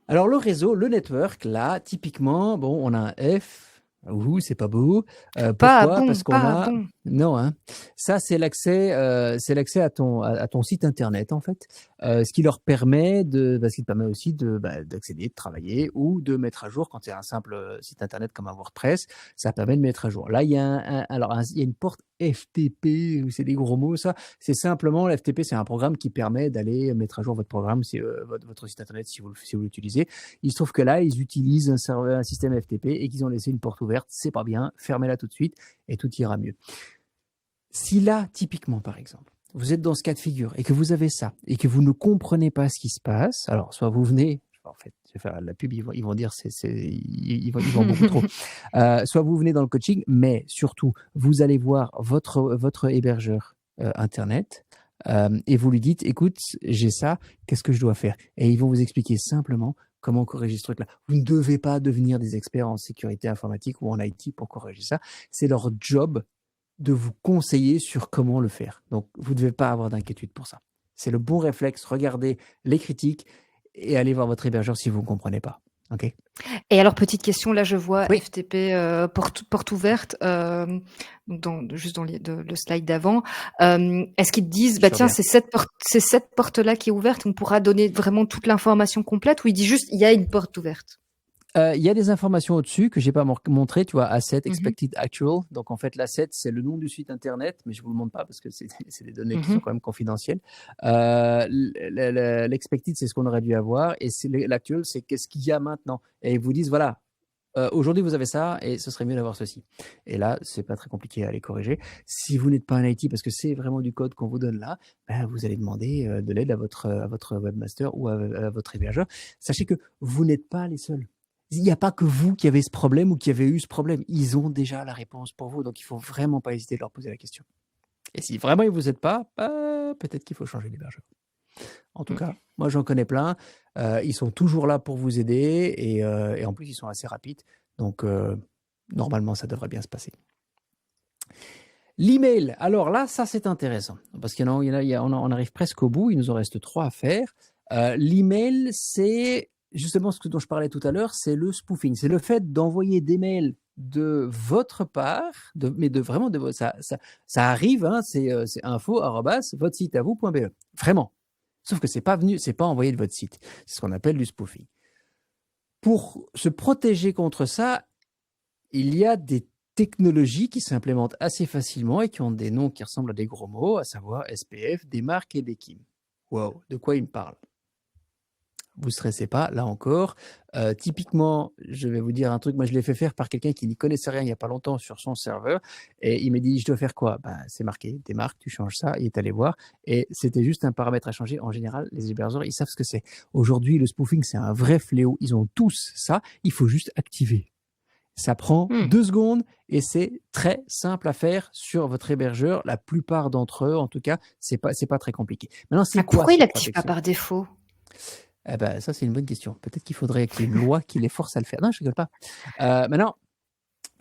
Alors, le réseau, le network, là, typiquement, bon, on a un F. Ouh, c'est pas beau. Pourquoi? Parce qu'on a. Bon. Non, hein. Ça, c'est l'accès à ton site internet, en fait. Ce qui leur permet ce qui te permet aussi d'accéder, de travailler ou de mettre à jour quand c'est un simple site internet comme un WordPress. Ça permet de mettre à jour. Là, il y a il y a une porte FTP, c'est des gros mots, ça. C'est simplement, l'FTP, c'est un programme qui permet d'aller mettre à jour votre programme, votre site internet si vous l'utilisez. Il se trouve que là, ils utilisent un système FTP et qu'ils ont laissé une porte ouverte. C'est pas bien. Fermez-la tout de suite et tout ira mieux. Si là, typiquement, par exemple, vous êtes dans ce cas de figure et que vous avez ça et que vous ne comprenez pas ce qui se passe, alors soit vous venez, en fait, je vais faire la pub, ils vont dire ils vont beaucoup trop. Soit vous venez dans le coaching, mais surtout, vous allez voir votre hébergeur Internet et vous lui dites, écoute, j'ai ça, qu'est-ce que je dois faire? Et ils vont vous expliquer simplement comment corriger ce truc-là. Vous ne devez pas devenir des experts en sécurité informatique ou en IT pour corriger ça. C'est leur job de vous conseiller sur comment le faire. Donc, vous ne devez pas avoir d'inquiétude pour ça. C'est le bon réflexe. Regardez les critiques et allez voir votre hébergeur si vous ne comprenez pas. OK? Et alors, petite question, là, je vois Oui. FTP porte ouverte, juste dans le slide d'avant. Est-ce qu'ils te disent, tiens, c'est cette porte-là qui est ouverte, on pourra donner vraiment toute l'information complète, ou ils disent juste, il y a une porte ouverte? Il y a des informations au-dessus que je n'ai pas montré, tu vois, asset, expected actual. Donc, en fait, l'asset, c'est le nom du site Internet, mais je ne vous le montre pas parce que c'est des données qui sont quand même confidentielles. L'expected, c'est ce qu'on aurait dû avoir. Et l'actual, c'est qu'est-ce qu'il y a maintenant. Et ils vous disent, voilà, aujourd'hui, vous avez ça et ce serait mieux d'avoir ceci. Et là, c'est pas très compliqué à aller corriger. Si vous n'êtes pas un IT, parce que c'est vraiment du code qu'on vous donne là, vous allez demander de l'aide à votre webmaster ou à votre hébergeur. Sachez que vous n'êtes pas les seuls. Il n'y a pas que vous qui avez ce problème ou qui avez eu ce problème. Ils ont déjà la réponse pour vous. Donc, il ne faut vraiment pas hésiter de leur poser la question. Et si vraiment ils ne vous aident pas, peut-être qu'il faut changer d'hébergeur. En tout cas, moi, j'en connais plein. Ils sont toujours là pour vous aider et en plus, ils sont assez rapides. Donc, normalement, ça devrait bien se passer. L'email. Alors là, ça, c'est intéressant parce on arrive presque au bout. Il nous en reste 3 à faire. L'email, c'est justement ce dont je parlais tout à l'heure, c'est le spoofing. C'est le fait d'envoyer des mails de votre part, ça arrive, hein, c'est info@votresiteavous.be. Vraiment. Sauf que c'est pas envoyé de votre site. C'est ce qu'on appelle du spoofing. Pour se protéger contre ça, il y a des technologies qui s'implémentent assez facilement et qui ont des noms qui ressemblent à des gros mots, à savoir SPF, DMARC et DKIM. Wow, de quoi il me parle? Vous ne stressez pas, là encore. Typiquement, je vais vous dire un truc, moi je l'ai fait faire par quelqu'un qui n'y connaissait rien il n'y a pas longtemps sur son serveur et il m'a dit, je dois faire quoi? C'est marqué, DMARC, tu changes ça, il est allé voir et c'était juste un paramètre à changer. En général, les hébergeurs, ils savent ce que c'est. Aujourd'hui, le spoofing, c'est un vrai fléau. Ils ont tous ça, il faut juste activer. Ça prend 2 secondes et c'est très simple à faire sur votre hébergeur. La plupart d'entre eux, en tout cas, c'est pas très compliqué. Maintenant, pourquoi il n'active pas par défaut? Ça, c'est une bonne question. Peut-être qu'il faudrait qu'il y ait une loi qui les force à le faire. Non, je ne rigole pas. Maintenant,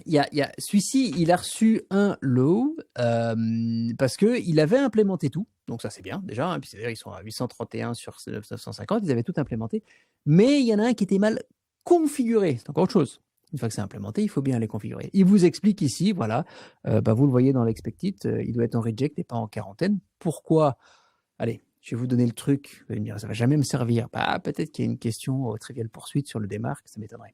Celui-ci, il a reçu un low parce qu'il avait implémenté tout. Donc ça, c'est bien déjà. Puis c'est-à-dire, ils sont à 831 sur 950. Ils avaient tout implémenté. Mais il y en a un qui était mal configuré. C'est encore autre chose. Une fois que c'est implémenté, il faut bien les configurer. Il vous explique ici, voilà, vous le voyez dans l'expected, il doit être en reject et pas en quarantaine. Pourquoi? Allez, je vais vous donner le truc. Vous allez me dire, ça va jamais me servir. Peut-être qu'il y a une question trivial poursuite sur le démarque, ça m'étonnerait.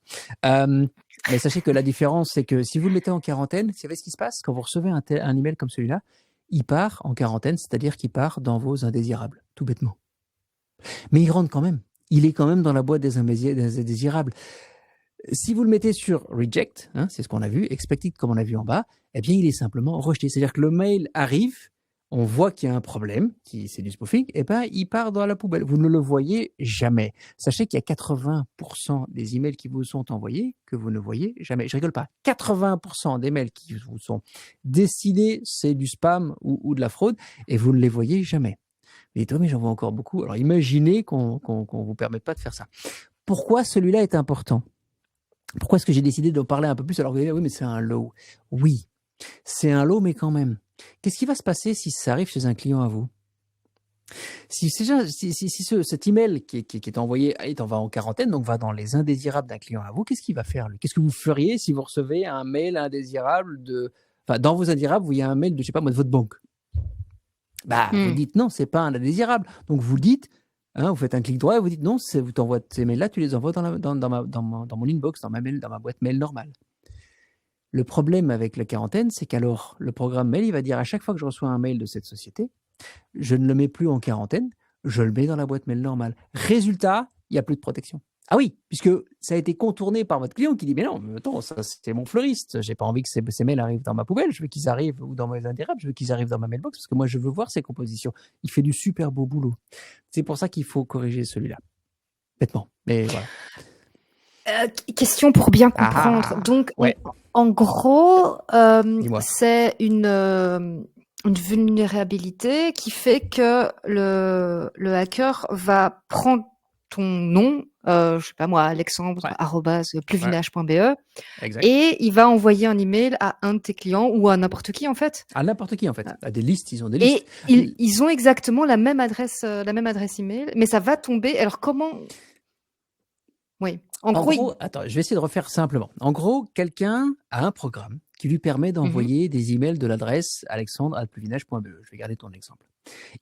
Mais sachez que la différence, c'est que si vous le mettez en quarantaine, vous savez ce qui se passe? Quand vous recevez un email comme celui-là, il part en quarantaine, c'est-à-dire qu'il part dans vos indésirables, tout bêtement. Mais il rentre quand même. Il est quand même dans la boîte des indésirables. Si vous le mettez sur reject, c'est ce qu'on a vu, expected comme on a vu en bas, eh bien il est simplement rejeté. C'est-à-dire que le mail arrive, on voit qu'il y a un problème, c'est du spoofing, et il part dans la poubelle. Vous ne le voyez jamais. Sachez qu'il y a 80% des emails qui vous sont envoyés que vous ne voyez jamais. Je rigole pas. 80% des mails qui vous sont destinés, c'est du spam ou de la fraude, et vous ne les voyez jamais. Mais j'en vois encore beaucoup. Alors imaginez qu'on vous permette pas de faire ça. Pourquoi celui-là est important? Pourquoi est-ce que j'ai décidé d'en parler un peu plus alors que vous allez dire, oui, mais c'est un low. Oui, c'est un low, mais quand même. Qu'est-ce qui va se passer si ça arrive chez un client à vous? Si cet email qui est envoyé va en quarantaine, donc va dans les indésirables d'un client à vous, qu'est-ce qu'il va faire, lui? Qu'est-ce que vous feriez si vous recevez un mail indésirable dans vos indésirables, il y a un mail de, je sais pas moi, de votre banque? Vous dites non, c'est pas un indésirable. Donc vous dites, vous faites un clic droit et vous dites non, vous t'envoies ces mails-là, tu les envoies dans mon inbox, dans ma boîte mail normale. Le problème avec la quarantaine, c'est qu'alors le programme mail, il va dire à chaque fois que je reçois un mail de cette société, je ne le mets plus en quarantaine, je le mets dans la boîte mail normale. Résultat, il n'y a plus de protection. Ah oui, puisque ça a été contourné par votre client qui dit mais non, mais attends, ça c'est mon fleuriste, j'ai pas envie que ces mails arrivent dans ma poubelle, je veux qu'ils arrivent ou dans mes indésirables, je veux qu'ils arrivent dans ma mailbox parce que moi je veux voir ces compositions. Il fait du super beau boulot. C'est pour ça qu'il faut corriger celui-là. Bêtement, mais voilà. Question pour bien comprendre. Donc, ouais. en gros, c'est une vulnérabilité qui fait que le hacker va prendre ton nom, je sais pas moi, Alexandre, @plusvinage.be, et il va envoyer un email à un de tes clients ou à n'importe qui en fait. À n'importe qui en fait. À des listes, ils ont des listes. Et ils ont exactement la même adresse email, mais ça va tomber. Alors comment? Oui. En gros, attends, je vais essayer de refaire simplement. En gros, quelqu'un a un programme qui lui permet d'envoyer des emails de l'adresse alexandre@plusvinage.be. Je vais garder ton exemple.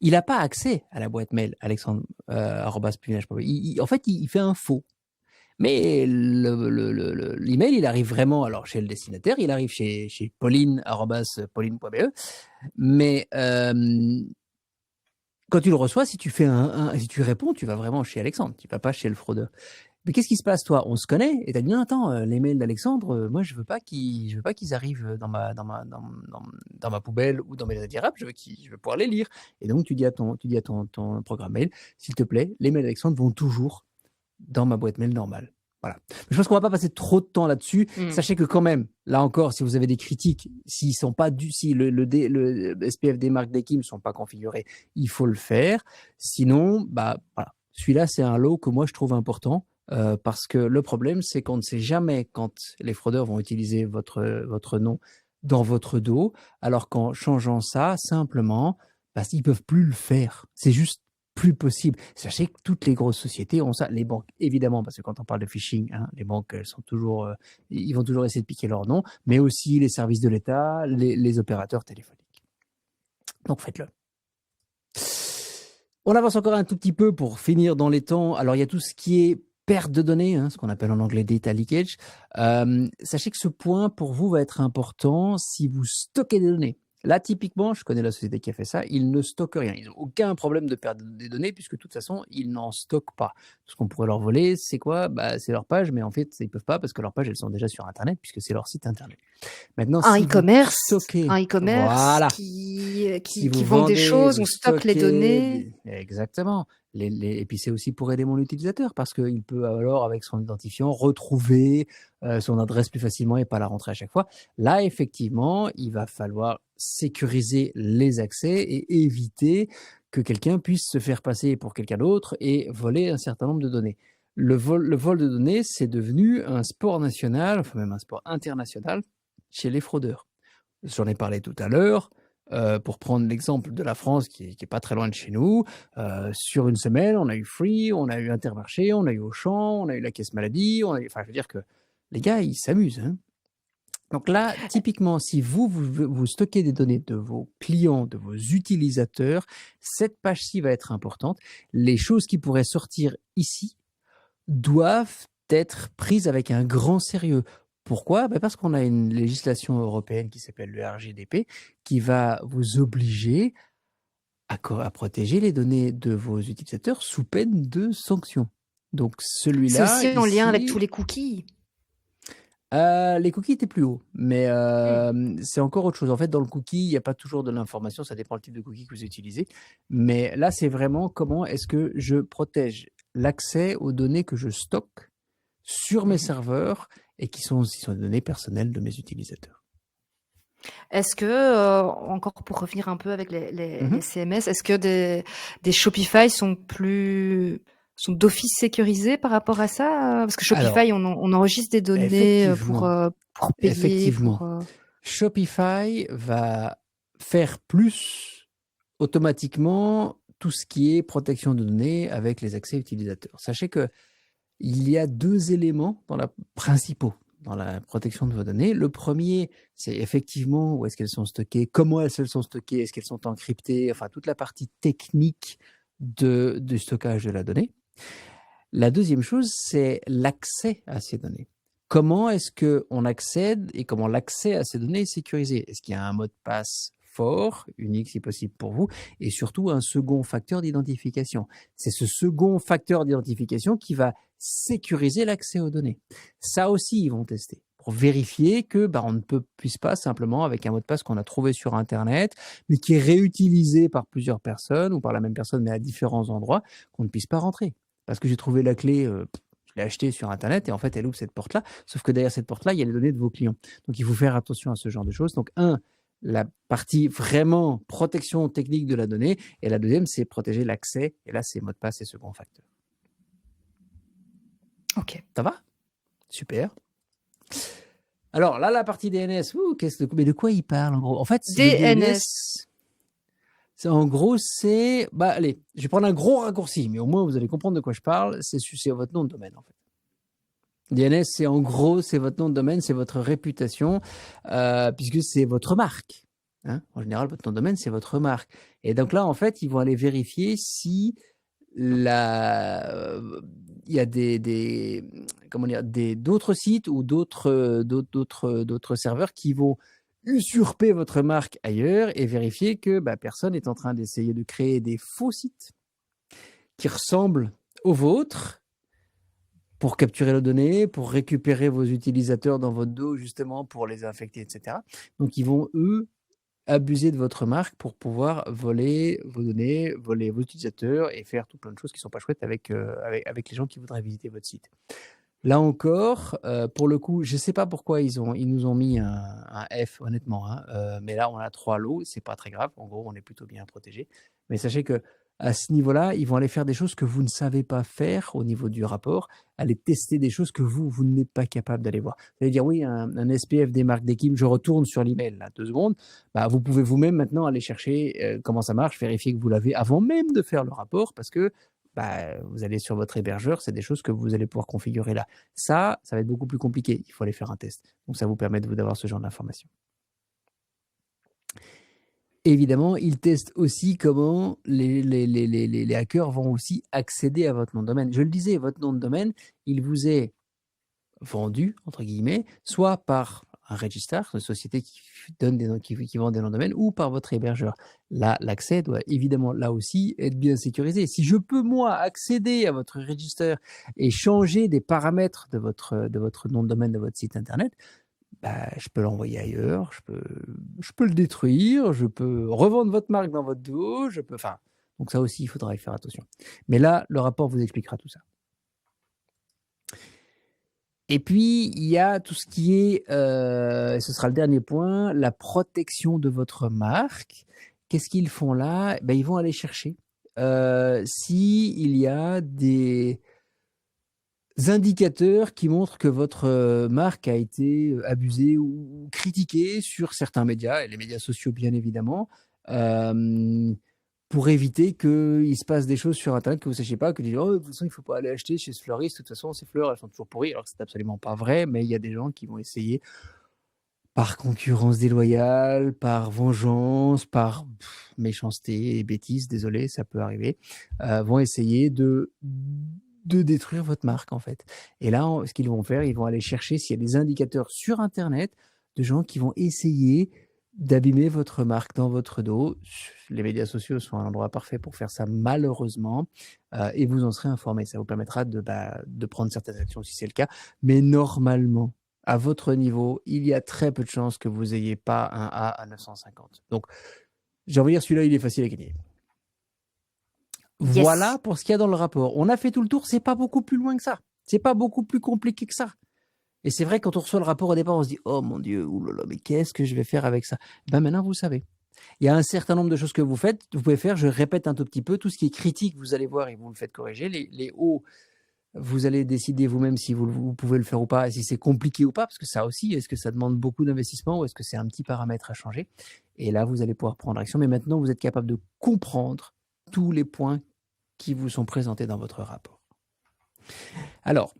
Il n'a pas accès à la boîte mail alexandre@plusvinage.be. En fait, il fait un faux. Mais l'email, il arrive vraiment alors chez le destinataire, il arrive chez pauline@pauline.be. Mais quand tu le reçois, si tu fais si tu réponds, tu vas vraiment chez Alexandre, tu vas pas chez le fraudeur. Mais qu'est-ce qui se passe, toi? On se connaît et t'as dit non, attends, les mails d'Alexandre, moi je veux pas qu'ils arrivent dans ma poubelle ou dans mes indésirables, je veux pouvoir les lire. Et donc tu dis à ton programme mail, s'il te plaît, les mails d'Alexandre vont toujours dans ma boîte mail normale. Voilà. Mais je pense qu'on va pas passer trop de temps là-dessus. Sachez que quand même, là encore, si vous avez des critiques, si le SPF des marques d'Ekim ne sont pas configurés, il faut le faire. Sinon, voilà. Celui-là, c'est un lot que moi je trouve important. Parce que le problème, c'est qu'on ne sait jamais quand les fraudeurs vont utiliser votre nom dans votre dos, alors qu'en changeant ça, simplement, ils ne peuvent plus le faire. C'est juste plus possible. Sachez que toutes les grosses sociétés ont ça. Les banques, évidemment, parce que quand on parle de phishing, les banques, elles sont toujours, ils vont toujours essayer de piquer leur nom, mais aussi les services de l'État, les opérateurs téléphoniques. Donc faites-le. On avance encore un tout petit peu pour finir dans les temps. Alors il y a tout ce qui est perte de données, ce qu'on appelle en anglais data leakage. Sachez que ce point pour vous va être important si vous stockez des données. Là, typiquement, je connais la société qui a fait ça, ils ne stockent rien. Ils n'ont aucun problème de perdre des données puisque de toute façon, ils n'en stockent pas. Ce qu'on pourrait leur voler, c'est quoi? C'est leur page, mais en fait, ils ne peuvent pas parce que leurs pages, elles sont déjà sur Internet puisque c'est leur site Internet. Maintenant, un e-commerce voilà. qui vend des choses, on stocke les données. Exactement. Et puis c'est aussi pour aider mon utilisateur parce qu'il peut alors avec son identifiant retrouver son adresse plus facilement et pas la rentrer à chaque fois. Là effectivement il va falloir sécuriser les accès et éviter que quelqu'un puisse se faire passer pour quelqu'un d'autre et voler un certain nombre de données. Le vol de données c'est devenu un sport national, enfin même un sport international. chez les fraudeurs. J'en ai parlé tout à l'heure. Pour prendre l'exemple de la France, qui est pas très loin de chez nous, sur une semaine, on a eu Free, on a eu Intermarché, on a eu Auchan, on a eu la Caisse Maladie, enfin, je veux dire que les gars, ils s'amusent, hein. Donc là, typiquement, si vous stockez des données de vos clients, de vos utilisateurs, cette page-ci va être importante. Les choses qui pourraient sortir ici doivent être prises avec un grand sérieux. Pourquoi? Parce qu'on a une législation européenne qui s'appelle le RGDP qui va vous obliger à protéger les données de vos utilisateurs sous peine de sanctions. Donc C'est celui-là, aussi en lien avec tous ici, les cookies. les cookies étaient plus hauts, mais c'est encore autre chose. En fait, dans le cookie, il n'y a pas toujours de l'information, ça dépend du type de cookie que vous utilisez. Mais là, c'est vraiment comment est-ce que je protège l'accès aux données que je stocke sur mes Mhm. serveurs et qui sont aussi des données personnelles de mes utilisateurs. Est-ce que, encore pour revenir un peu avec les Mhm. CMS, est-ce que des Shopify sont d'office sécurisés par rapport à ça? Parce que Alors, Shopify, on enregistre des données pour payer, effectivement, Shopify va faire plus automatiquement tout ce qui est protection de données avec les accès utilisateurs. Sachez que il y a 2 éléments principaux dans la protection de vos données. Le premier, c'est effectivement où est-ce qu'elles sont stockées, comment elles sont stockées, est-ce qu'elles sont encryptées, enfin toute la partie technique du stockage de la donnée. La deuxième chose, c'est l'accès à ces données. Comment est-ce qu'on accède et comment l'accès à ces données est sécurisé? Est-ce qu'il y a un mot de passe fort, unique si possible pour vous, et surtout un second facteur d'identification? C'est ce second facteur d'identification qui va sécuriser l'accès aux données. Ça aussi, ils vont tester pour vérifier que on ne puisse pas simplement, avec un mot de passe qu'on a trouvé sur Internet, mais qui est réutilisé par plusieurs personnes ou par la même personne, mais à différents endroits, qu'on ne puisse pas rentrer. Parce que j'ai trouvé la clé, je l'ai achetée sur Internet et en fait, elle ouvre cette porte-là. Sauf que derrière cette porte-là, il y a les données de vos clients. Donc, il faut faire attention à ce genre de choses. Donc, la partie vraiment protection technique de la donnée. Et la deuxième, c'est protéger l'accès. Et là, c'est mot de passe et second facteur. Ok. Ça va? Super. Alors là, la partie DNS, mais de quoi il parle en gros? En fait, le DNS, en gros, c'est... allez, je vais prendre un gros raccourci, mais au moins vous allez comprendre de quoi je parle. C'est votre nom de domaine, en fait. DNS, c'est en gros, c'est votre nom de domaine, c'est votre réputation, puisque c'est votre marque. Hein, en général, votre nom de domaine, c'est votre marque. Et donc là, en fait, ils vont aller vérifier si il y a d'autres sites ou d'autres serveurs qui vont usurper votre marque ailleurs et vérifier que personne n'est en train d'essayer de créer des faux sites qui ressemblent aux vôtres pour capturer les données, pour récupérer vos utilisateurs dans votre dos, justement, pour les infecter, etc. Donc, ils vont, eux, abuser de votre marque pour pouvoir voler vos données, voler vos utilisateurs et faire tout plein de choses qui ne sont pas chouettes avec les gens qui voudraient visiter votre site. Là encore, pour le coup, je ne sais pas pourquoi ils nous ont mis un F, honnêtement, hein, mais là, on a 3 lots, c'est pas très grave. En gros, on est plutôt bien protégé. Mais sachez que à ce niveau-là, ils vont aller faire des choses que vous ne savez pas faire au niveau du rapport, aller tester des choses que vous n'êtes pas capable d'aller voir. Vous allez dire, oui, un SPF des marques d'équipe, je retourne sur l'email, là, 2 secondes. Vous pouvez vous-même maintenant aller chercher comment ça marche, vérifier que vous l'avez avant même de faire le rapport, parce que vous allez sur votre hébergeur, c'est des choses que vous allez pouvoir configurer là. Ça va être beaucoup plus compliqué. Il faut aller faire un test. Donc, ça vous permet d'avoir ce genre d'informations. Évidemment, ils testent aussi comment les hackers vont aussi accéder à votre nom de domaine. Je le disais, votre nom de domaine, il vous est vendu, entre guillemets, soit par un registrar, une société qui vend des noms de domaine, ou par votre hébergeur. Là, l'accès doit évidemment, là aussi, être bien sécurisé. Si je peux, moi, accéder à votre register et changer des paramètres de votre nom de domaine de votre site Internet, je peux l'envoyer ailleurs, je peux le détruire, je peux revendre votre marque dans votre dos, donc ça aussi, il faudra y faire attention. Mais là, le rapport vous expliquera tout ça. Et puis, il y a tout ce qui est, ce sera le dernier point, la protection de votre marque. Qu'est-ce qu'ils font là? Ils vont aller chercher s'il y a des indicateurs qui montrent que votre marque a été abusée ou critiquée sur certains médias, et les médias sociaux bien évidemment, pour éviter qu'il se passe des choses sur Internet que vous ne sachiez pas, que vous dites oh, de toute façon il ne faut pas aller acheter chez ce fleuriste, de toute façon ces fleurs elles sont toujours pourries, alors que c'est absolument pas vrai, mais il y a des gens qui vont essayer par concurrence déloyale, par vengeance, par méchanceté et bêtise, désolé, ça peut arriver, vont essayer de détruire votre marque en fait. Et là, ce qu'ils vont faire, ils vont aller chercher s'il y a des indicateurs sur Internet de gens qui vont essayer d'abîmer votre marque dans votre dos. Les médias sociaux sont un endroit parfait pour faire ça malheureusement, et vous en serez informé. Ça vous permettra de prendre certaines actions si c'est le cas. Mais normalement, à votre niveau, il y a très peu de chances que vous n'ayez pas un A à 950. Donc, j'ai envie de dire, celui-là, il est facile à gagner. Yes. Voilà pour ce qu'il y a dans le rapport. On a fait tout le tour, c'est pas beaucoup plus loin que ça. C'est pas beaucoup plus compliqué que ça. Et c'est vrai, quand on reçoit le rapport au départ, on se dit « Oh mon Dieu, oulala, mais qu'est-ce que je vais faire avec ça ?» Ben maintenant, vous savez. Il y a un certain nombre de choses que vous pouvez faire. Je répète un tout petit peu. Tout ce qui est critique, vous allez voir et vous le faites corriger. Les hauts, vous allez décider vous-même si vous pouvez le faire ou pas, et si c'est compliqué ou pas, parce que ça aussi, est-ce que ça demande beaucoup d'investissement ou est-ce que c'est un petit paramètre à changer? Et là, vous allez pouvoir prendre action. Mais maintenant, vous êtes capable de comprendre tous les points qui vous sont présentés dans votre rapport. Alors,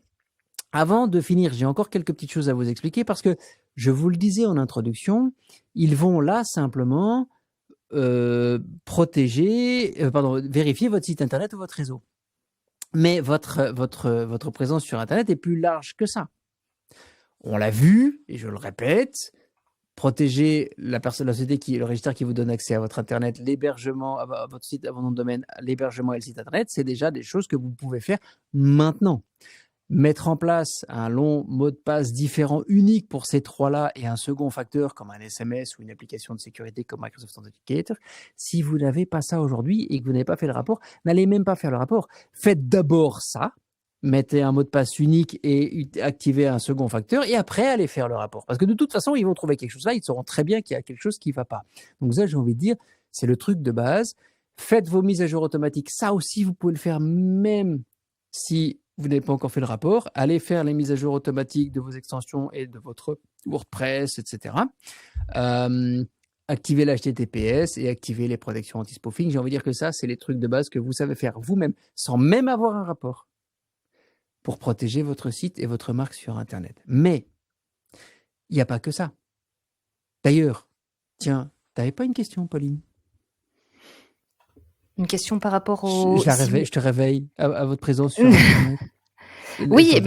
avant de finir, j'ai encore quelques petites choses à vous expliquer parce que je vous le disais en introduction, ils vont là simplement vérifier votre site internet ou votre réseau. Mais votre présence sur Internet est plus large que ça. On l'a vu, et je le répète, protéger la société le registre qui vous donne accès à votre Internet, l'hébergement, à votre site, à votre nom de domaine, l'hébergement et le site Internet, c'est déjà des choses que vous pouvez faire maintenant. Mettre en place un long mot de passe différent, unique pour ces trois-là, et un second facteur comme un SMS ou une application de sécurité comme Microsoft Authenticator, si vous n'avez pas ça aujourd'hui et que vous n'avez pas fait le rapport, n'allez même pas faire le rapport. Faites d'abord ça, mettez un mot de passe unique et activez un second facteur, et après allez faire le rapport. Parce que de toute façon, ils vont trouver quelque chose là, ils sauront très bien qu'il y a quelque chose qui ne va pas. Donc ça, j'ai envie de dire, c'est le truc de base. Faites vos mises à jour automatiques. Ça aussi, vous pouvez le faire même si vous n'avez pas encore fait le rapport. Allez faire les mises à jour automatiques de vos extensions et de votre WordPress, etc. Activez l'HTTPS et activez les protections anti-spoofing. J'ai envie de dire que ça, c'est les trucs de base que vous savez faire vous-même, sans même avoir un rapport, pour protéger votre site et votre marque sur Internet. Mais il n'y a pas que ça. D'ailleurs, tiens, tu n'avais pas une question, Pauline? Une question par rapport au... Je te réveille à votre présence sur Internet. Oui,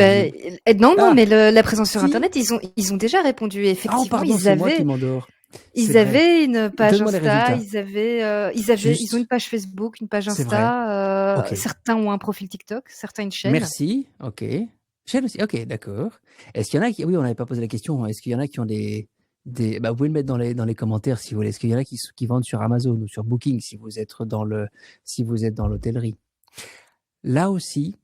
non, mais la présence sur Internet, ils ont déjà répondu. Effectivement, pardon, c'est moi qui m'endors. Ils avaient une page Insta, ils ont une page Facebook, une page Insta. Okay. Certains ont un profil TikTok, certains une chaîne. Merci. Ok. Chaîne aussi. Ok, d'accord. Est-ce qu'il y en a qui... Oui, on n'avait pas posé la question. Est-ce qu'il y en a qui ont des... vous pouvez le mettre dans les commentaires si vous voulez. Est-ce qu'il y en a qui vendent sur Amazon ou sur Booking si vous êtes dans l'hôtellerie? Là aussi,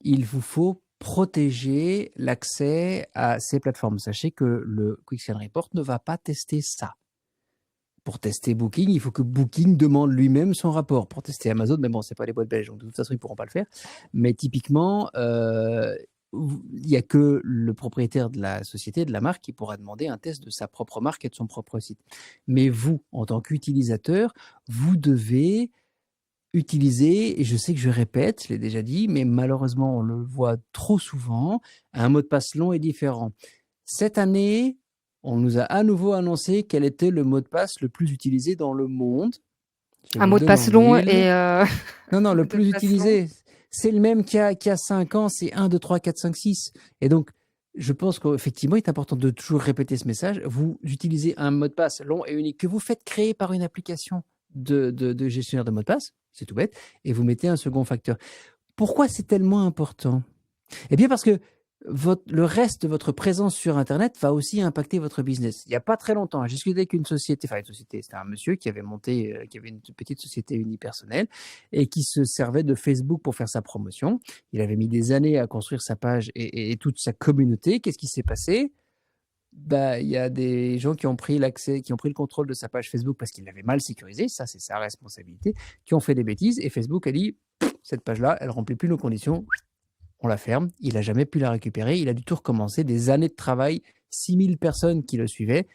il vous faut protéger l'accès à ces plateformes. Sachez que le Quick Scan Report ne va pas tester ça. Pour tester Booking, il faut que Booking demande lui-même son rapport. Pour tester Amazon, mais bon, c'est pas les boîtes belges, donc de toute façon, ils pourront pas le faire. Mais typiquement, il n'y a que le propriétaire de la société, de la marque, qui pourra demander un test de sa propre marque et de son propre site. Mais vous, en tant qu'utilisateur, vous devez utiliser, et je sais que je répète, je l'ai déjà dit, mais malheureusement, on le voit trop souvent, un mot de passe long et différent. Cette année, on nous a à nouveau annoncé quel était le mot de passe le plus utilisé dans le monde. Un mot de passe long et... Non, le plus utilisé, c'est le même qu'il y a 5 ans, c'est 1, 2, 3, 4, 5, 6. Et donc, je pense qu'effectivement, il est important de toujours répéter ce message. Vous utilisez un mot de passe long et unique que vous faites créer par une application de gestionnaire de mots de passe, c'est tout bête, et vous mettez un second facteur. Pourquoi c'est tellement important? Eh bien parce que le reste de votre présence sur Internet va aussi impacter votre business. Il n'y a pas très longtemps, j'ai discuté avec une société, c'était un monsieur qui avait qui avait une petite société unipersonnelle et qui se servait de Facebook pour faire sa promotion. Il avait mis des années à construire sa page et toute sa communauté. Qu'est-ce qui s'est passé? Il y a des gens qui ont pris le contrôle de sa page Facebook parce qu'il l'avait mal sécurisé, ça c'est sa responsabilité, qui ont fait des bêtises et Facebook a dit cette page-là, elle remplit plus nos conditions, on la ferme, il n'a jamais pu la récupérer, il a dû tout recommencer, des années de travail, 6000 personnes qui le suivaient,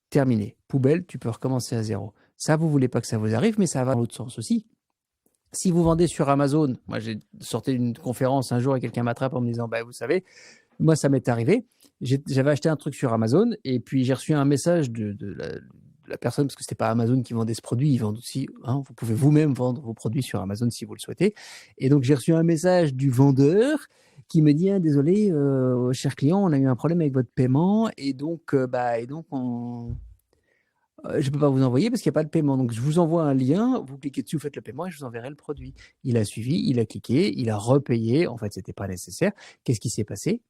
terminé. Poubelle, tu peux recommencer à zéro. Ça, vous voulez pas que ça vous arrive, mais ça va dans l'autre sens aussi. Si vous vendez sur Amazon, moi j'ai sorti une conférence un jour et quelqu'un m'attrape en me disant, vous savez, moi ça m'est arrivé, j'avais acheté un truc sur Amazon et puis j'ai reçu un message de la personne, parce que c'était pas Amazon qui vendait ce produit, ils vendent aussi, vous pouvez vous-même vendre vos produits sur Amazon si vous le souhaitez. Et donc j'ai reçu un message du vendeur qui me dit, désolé, cher client, on a eu un problème avec votre paiement et donc je ne peux pas vous envoyer parce qu'il n'y a pas de paiement. Donc, je vous envoie un lien, vous cliquez dessus, vous faites le paiement et je vous enverrai le produit. Il a suivi, il a cliqué, il a repayé. En fait, ce n'était pas nécessaire. Qu'est-ce qui s'est passé?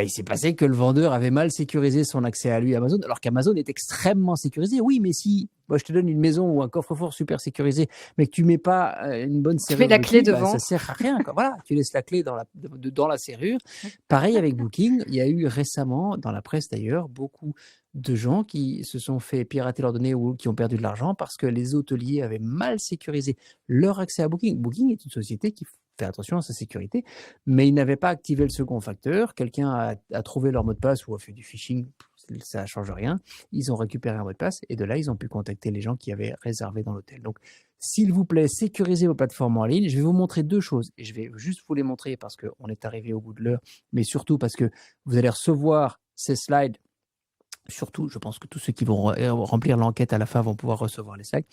Il s'est passé que le vendeur avait mal sécurisé son accès à lui, Amazon, alors qu'Amazon est extrêmement sécurisé. Oui, mais si moi, je te donne une maison ou un coffre-fort super sécurisé, mais que tu ne mets pas une bonne Tu mets serrure la clé dessus, devant. ça ne sert à rien. Voilà, tu laisses la clé dans la serrure. Pareil avec Booking. Il y a eu récemment, dans la presse d'ailleurs, beaucoup de gens qui se sont fait pirater leurs données ou qui ont perdu de l'argent parce que les hôteliers avaient mal sécurisé leur accès à Booking. Booking est une société qui fait attention à sa sécurité, mais ils n'avaient pas activé le second facteur. Quelqu'un a trouvé leur mot de passe ou a fait du phishing, ça ne change rien. Ils ont récupéré un mot de passe et de là, ils ont pu contacter les gens qui avaient réservé dans l'hôtel. Donc, s'il vous plaît, sécurisez vos plateformes en ligne. Je vais vous montrer deux choses et je vais juste vous les montrer parce qu'on est arrivé au bout de l'heure, mais surtout parce que vous allez recevoir ces slides. Surtout, je pense que tous ceux qui vont remplir l'enquête à la fin vont pouvoir recevoir les slides.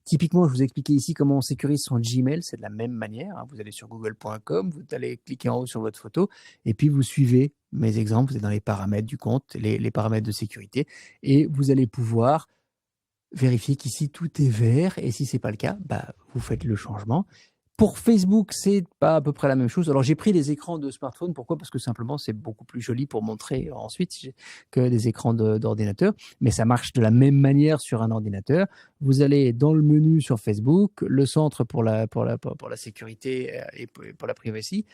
Typiquement, je vous ai expliqué ici comment on sécurise son Gmail. C'est de la même manière. Vous allez sur google.com, vous allez cliquer en haut sur votre photo et puis vous suivez mes exemples. Vous êtes dans les paramètres du compte, les paramètres de sécurité et vous allez pouvoir vérifier qu'ici tout est vert. Et si ce n'est pas le cas, vous faites le changement. Pour Facebook, c'est pas à peu près la même chose. Alors, j'ai pris des écrans de smartphone. Pourquoi? Parce que simplement, c'est beaucoup plus joli pour montrer ensuite que des écrans d'ordinateur. Mais ça marche de la même manière sur un ordinateur. Vous allez dans le menu sur Facebook, le centre pour la sécurité et pour la privacy.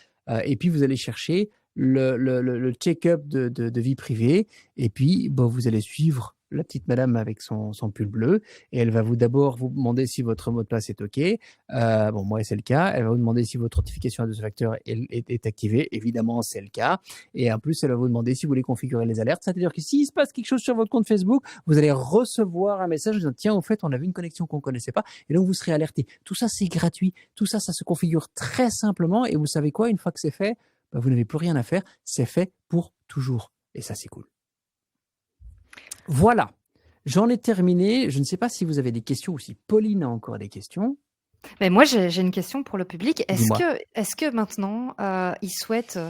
Et puis, vous allez chercher le check-up de vie privée. Et puis, vous allez suivre la petite madame avec son pull bleu et elle va d'abord vous demander si votre mot de passe est OK. Moi, c'est le cas. Elle va vous demander si votre authentification à deux facteurs est activée. Évidemment, c'est le cas. Et en plus, elle va vous demander si vous voulez configurer les alertes. C'est-à-dire que s'il se passe quelque chose sur votre compte Facebook, vous allez recevoir un message disant tiens, au fait, on a vu une connexion qu'on ne connaissait pas. Et donc, vous serez alerté. Tout ça, c'est gratuit. Tout ça, ça se configure très simplement. Et vous savez quoi? Une fois que c'est fait, vous n'avez plus rien à faire. C'est fait pour toujours. Et ça, c'est cool. Voilà, j'en ai terminé. Je ne sais pas si vous avez des questions ou si Pauline a encore des questions. Mais moi, j'ai une question pour le public. Dis-moi. Est-ce que maintenant, ils souhaitent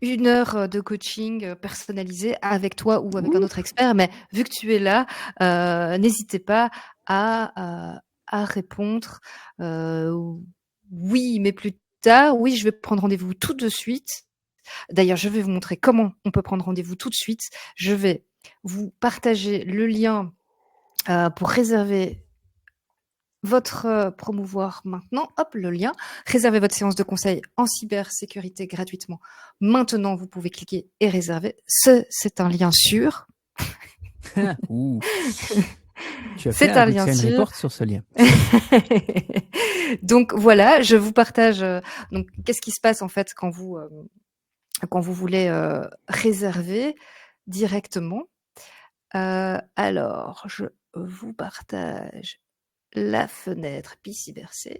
1 heure de coaching personnalisé avec toi ou avec un autre expert? Mais vu que tu es là, n'hésitez pas à répondre oui, mais plus tard. Oui, je vais prendre rendez-vous tout de suite. D'ailleurs, je vais vous montrer comment on peut prendre rendez-vous tout de suite. Je vais vous partager le lien pour réserver votre promouvoir maintenant. Hop, le lien. Réservez votre séance de conseil en cybersécurité gratuitement. Maintenant, vous pouvez cliquer et réserver. C'est un lien sûr. Tu as fait un lien report sur ce lien. Donc voilà, je vous partage. Donc, qu'est-ce qui se passe en fait quand vous voulez réserver directement? Alors, je vous partage la fenêtre BeCyberSafe.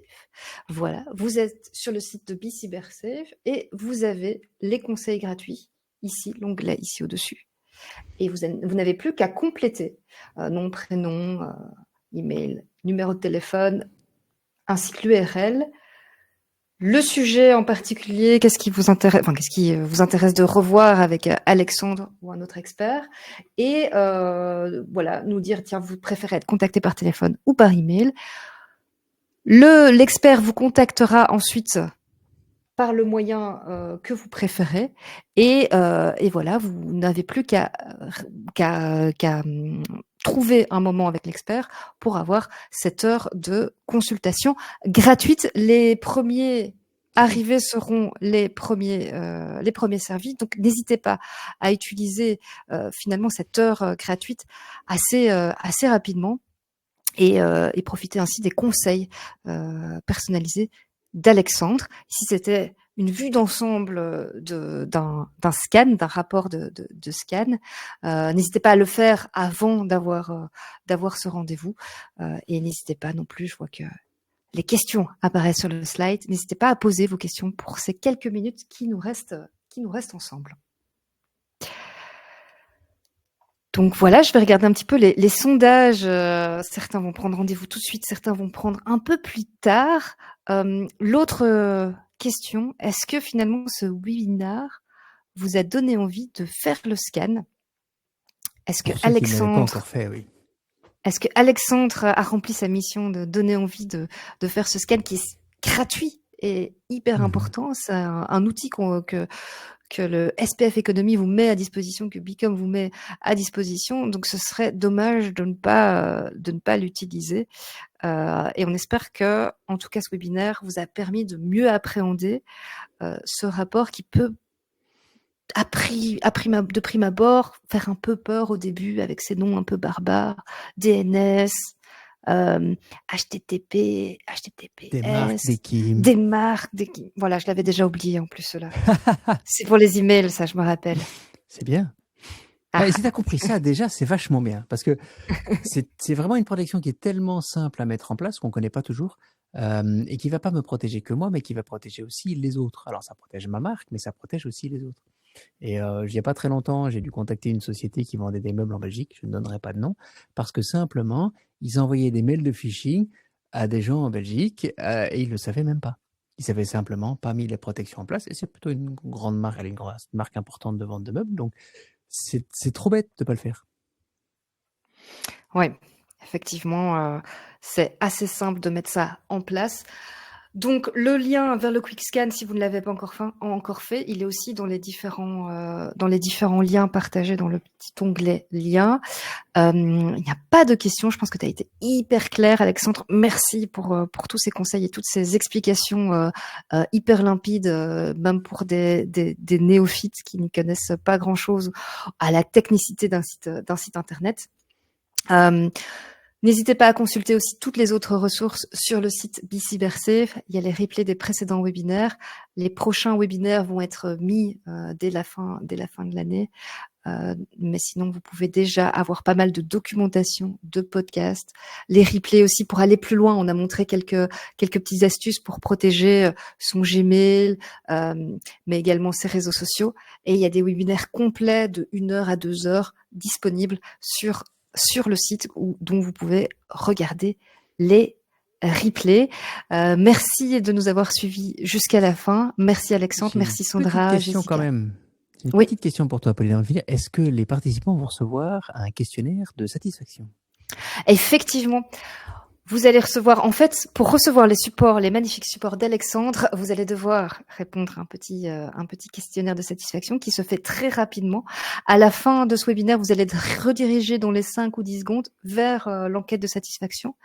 Voilà, vous êtes sur le site de BeCyberSafe et vous avez les conseils gratuits ici, l'onglet ici au-dessus. Et vous n'avez plus qu'à compléter nom, prénom, email, numéro de téléphone, ainsi que l'URL. Le sujet en particulier, qu'est-ce qui vous intéresse de revoir avec Alexandre ou un autre expert, et voilà, nous dire tiens, vous préférez être contacté par téléphone ou par email. L'expert vous contactera ensuite par le moyen que vous préférez, et voilà, vous n'avez plus qu'à trouver un moment avec l'expert pour avoir cette heure de consultation gratuite. Les premiers arrivés seront les premiers servis. Donc, n'hésitez pas à utiliser finalement cette heure gratuite assez rapidement et profiter ainsi des conseils personnalisés d'Alexandre. Ici, c'était une vue d'ensemble d'un scan, d'un rapport de scan. N'hésitez pas à le faire avant d'avoir ce rendez-vous. Et n'hésitez pas non plus, je vois que les questions apparaissent sur le slide. N'hésitez pas à poser vos questions pour ces quelques minutes qui nous restent ensemble. Donc voilà, je vais regarder un petit peu les sondages. Certains vont prendre rendez-vous tout de suite, certains vont prendre un peu plus tard. L'autre question, est-ce que finalement ce webinaire vous a donné envie de faire le scan? Est-ce que Pour ceux qui ne l'avaient pas encore fait, oui. Est-ce que Alexandre a rempli sa mission de donner envie de faire ce scan qui est gratuit et hyper important? C'est un outil que le SPF Economy vous met à disposition, que Bicom vous met à disposition. Donc, ce serait dommage de ne pas l'utiliser. Et on espère que, en tout cas, ce webinaire vous a permis de mieux appréhender ce rapport qui peut, de prime abord, faire un peu peur au début avec ces noms un peu barbares, DNS, HTTP, Des marques, HTTPS, des KIM. des marques, voilà, je l'avais déjà oublié en plus cela. C'est pour les emails, ça, je me rappelle. C'est bien. Ah. Et si tu as compris ça, déjà, c'est vachement bien. Parce que c'est vraiment une protection qui est tellement simple à mettre en place qu'on ne connaît pas toujours et qui ne va pas me protéger que moi, mais qui va protéger aussi les autres. Alors, ça protège ma marque, mais ça protège aussi les autres. Et il n'y a pas très longtemps, j'ai dû contacter une société qui vendait des meubles en Belgique, je ne donnerai pas de nom, parce que simplement, ils envoyaient des mails de phishing à des gens en Belgique et ils ne le savaient même pas. Ils n'avaient simplement pas mis les protections en place. Et c'est plutôt une grande marque, elle est une marque importante de vente de meubles, donc c'est trop bête de ne pas le faire. Oui, effectivement, c'est assez simple de mettre ça en place. Donc, le lien vers le Quick Scan, si vous ne l'avez pas encore fait, il est aussi dans les différents liens partagés dans le petit onglet liens. Il n'y a pas de questions. Je pense que tu as été hyper clair, Alexandre. Merci pour tous ces conseils et toutes ces explications hyper limpides, même pour des néophytes qui n'y connaissent pas grand-chose à la technicité d'un site internet. N'hésitez pas à consulter aussi toutes les autres ressources sur le site BeCyberSafe. Il y a les replays des précédents webinaires. Les prochains webinaires vont être mis dès la fin de l'année. Mais sinon, vous pouvez déjà avoir pas mal de documentation, de podcasts, les replays aussi pour aller plus loin. On a montré quelques petites astuces pour protéger son Gmail, mais également ses réseaux sociaux. Et il y a des webinaires complets de 1 heure à 2 heures disponibles sur le site dont vous pouvez regarder les replays. Merci de nous avoir suivis jusqu'à la fin. Merci Alexandre, merci Sandra, petite question Jessica. quand même. Une Oui. petite question pour toi, Pauline. Est-ce que les participants vont recevoir un questionnaire de satisfaction? Effectivement. Vous allez recevoir, en fait, pour recevoir les magnifiques supports d'Alexandre, vous allez devoir répondre à un petit questionnaire de satisfaction qui se fait très rapidement. À la fin de ce webinaire, vous allez être redirigé dans les 5 ou 10 secondes vers l'enquête de satisfaction.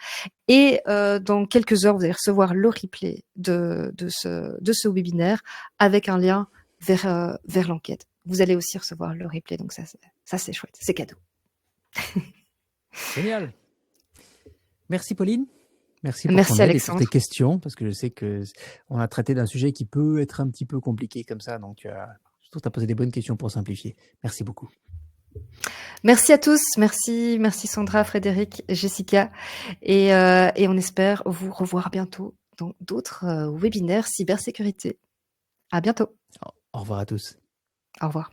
Et dans quelques heures, vous allez recevoir le replay de ce webinaire avec un lien vers l'enquête. Vous allez aussi recevoir le replay, donc ça c'est chouette, c'est cadeau. Génial. Merci Pauline. Merci pour ton aide et pour tes questions, parce que je sais qu'on a traité d'un sujet qui peut être un petit peu compliqué comme ça, donc tu as posé des bonnes questions pour simplifier. Merci beaucoup. Merci à tous, merci Sandra, Frédéric, Jessica, et on espère vous revoir bientôt dans d'autres webinaires cybersécurité. À bientôt. Au revoir à tous. Au revoir.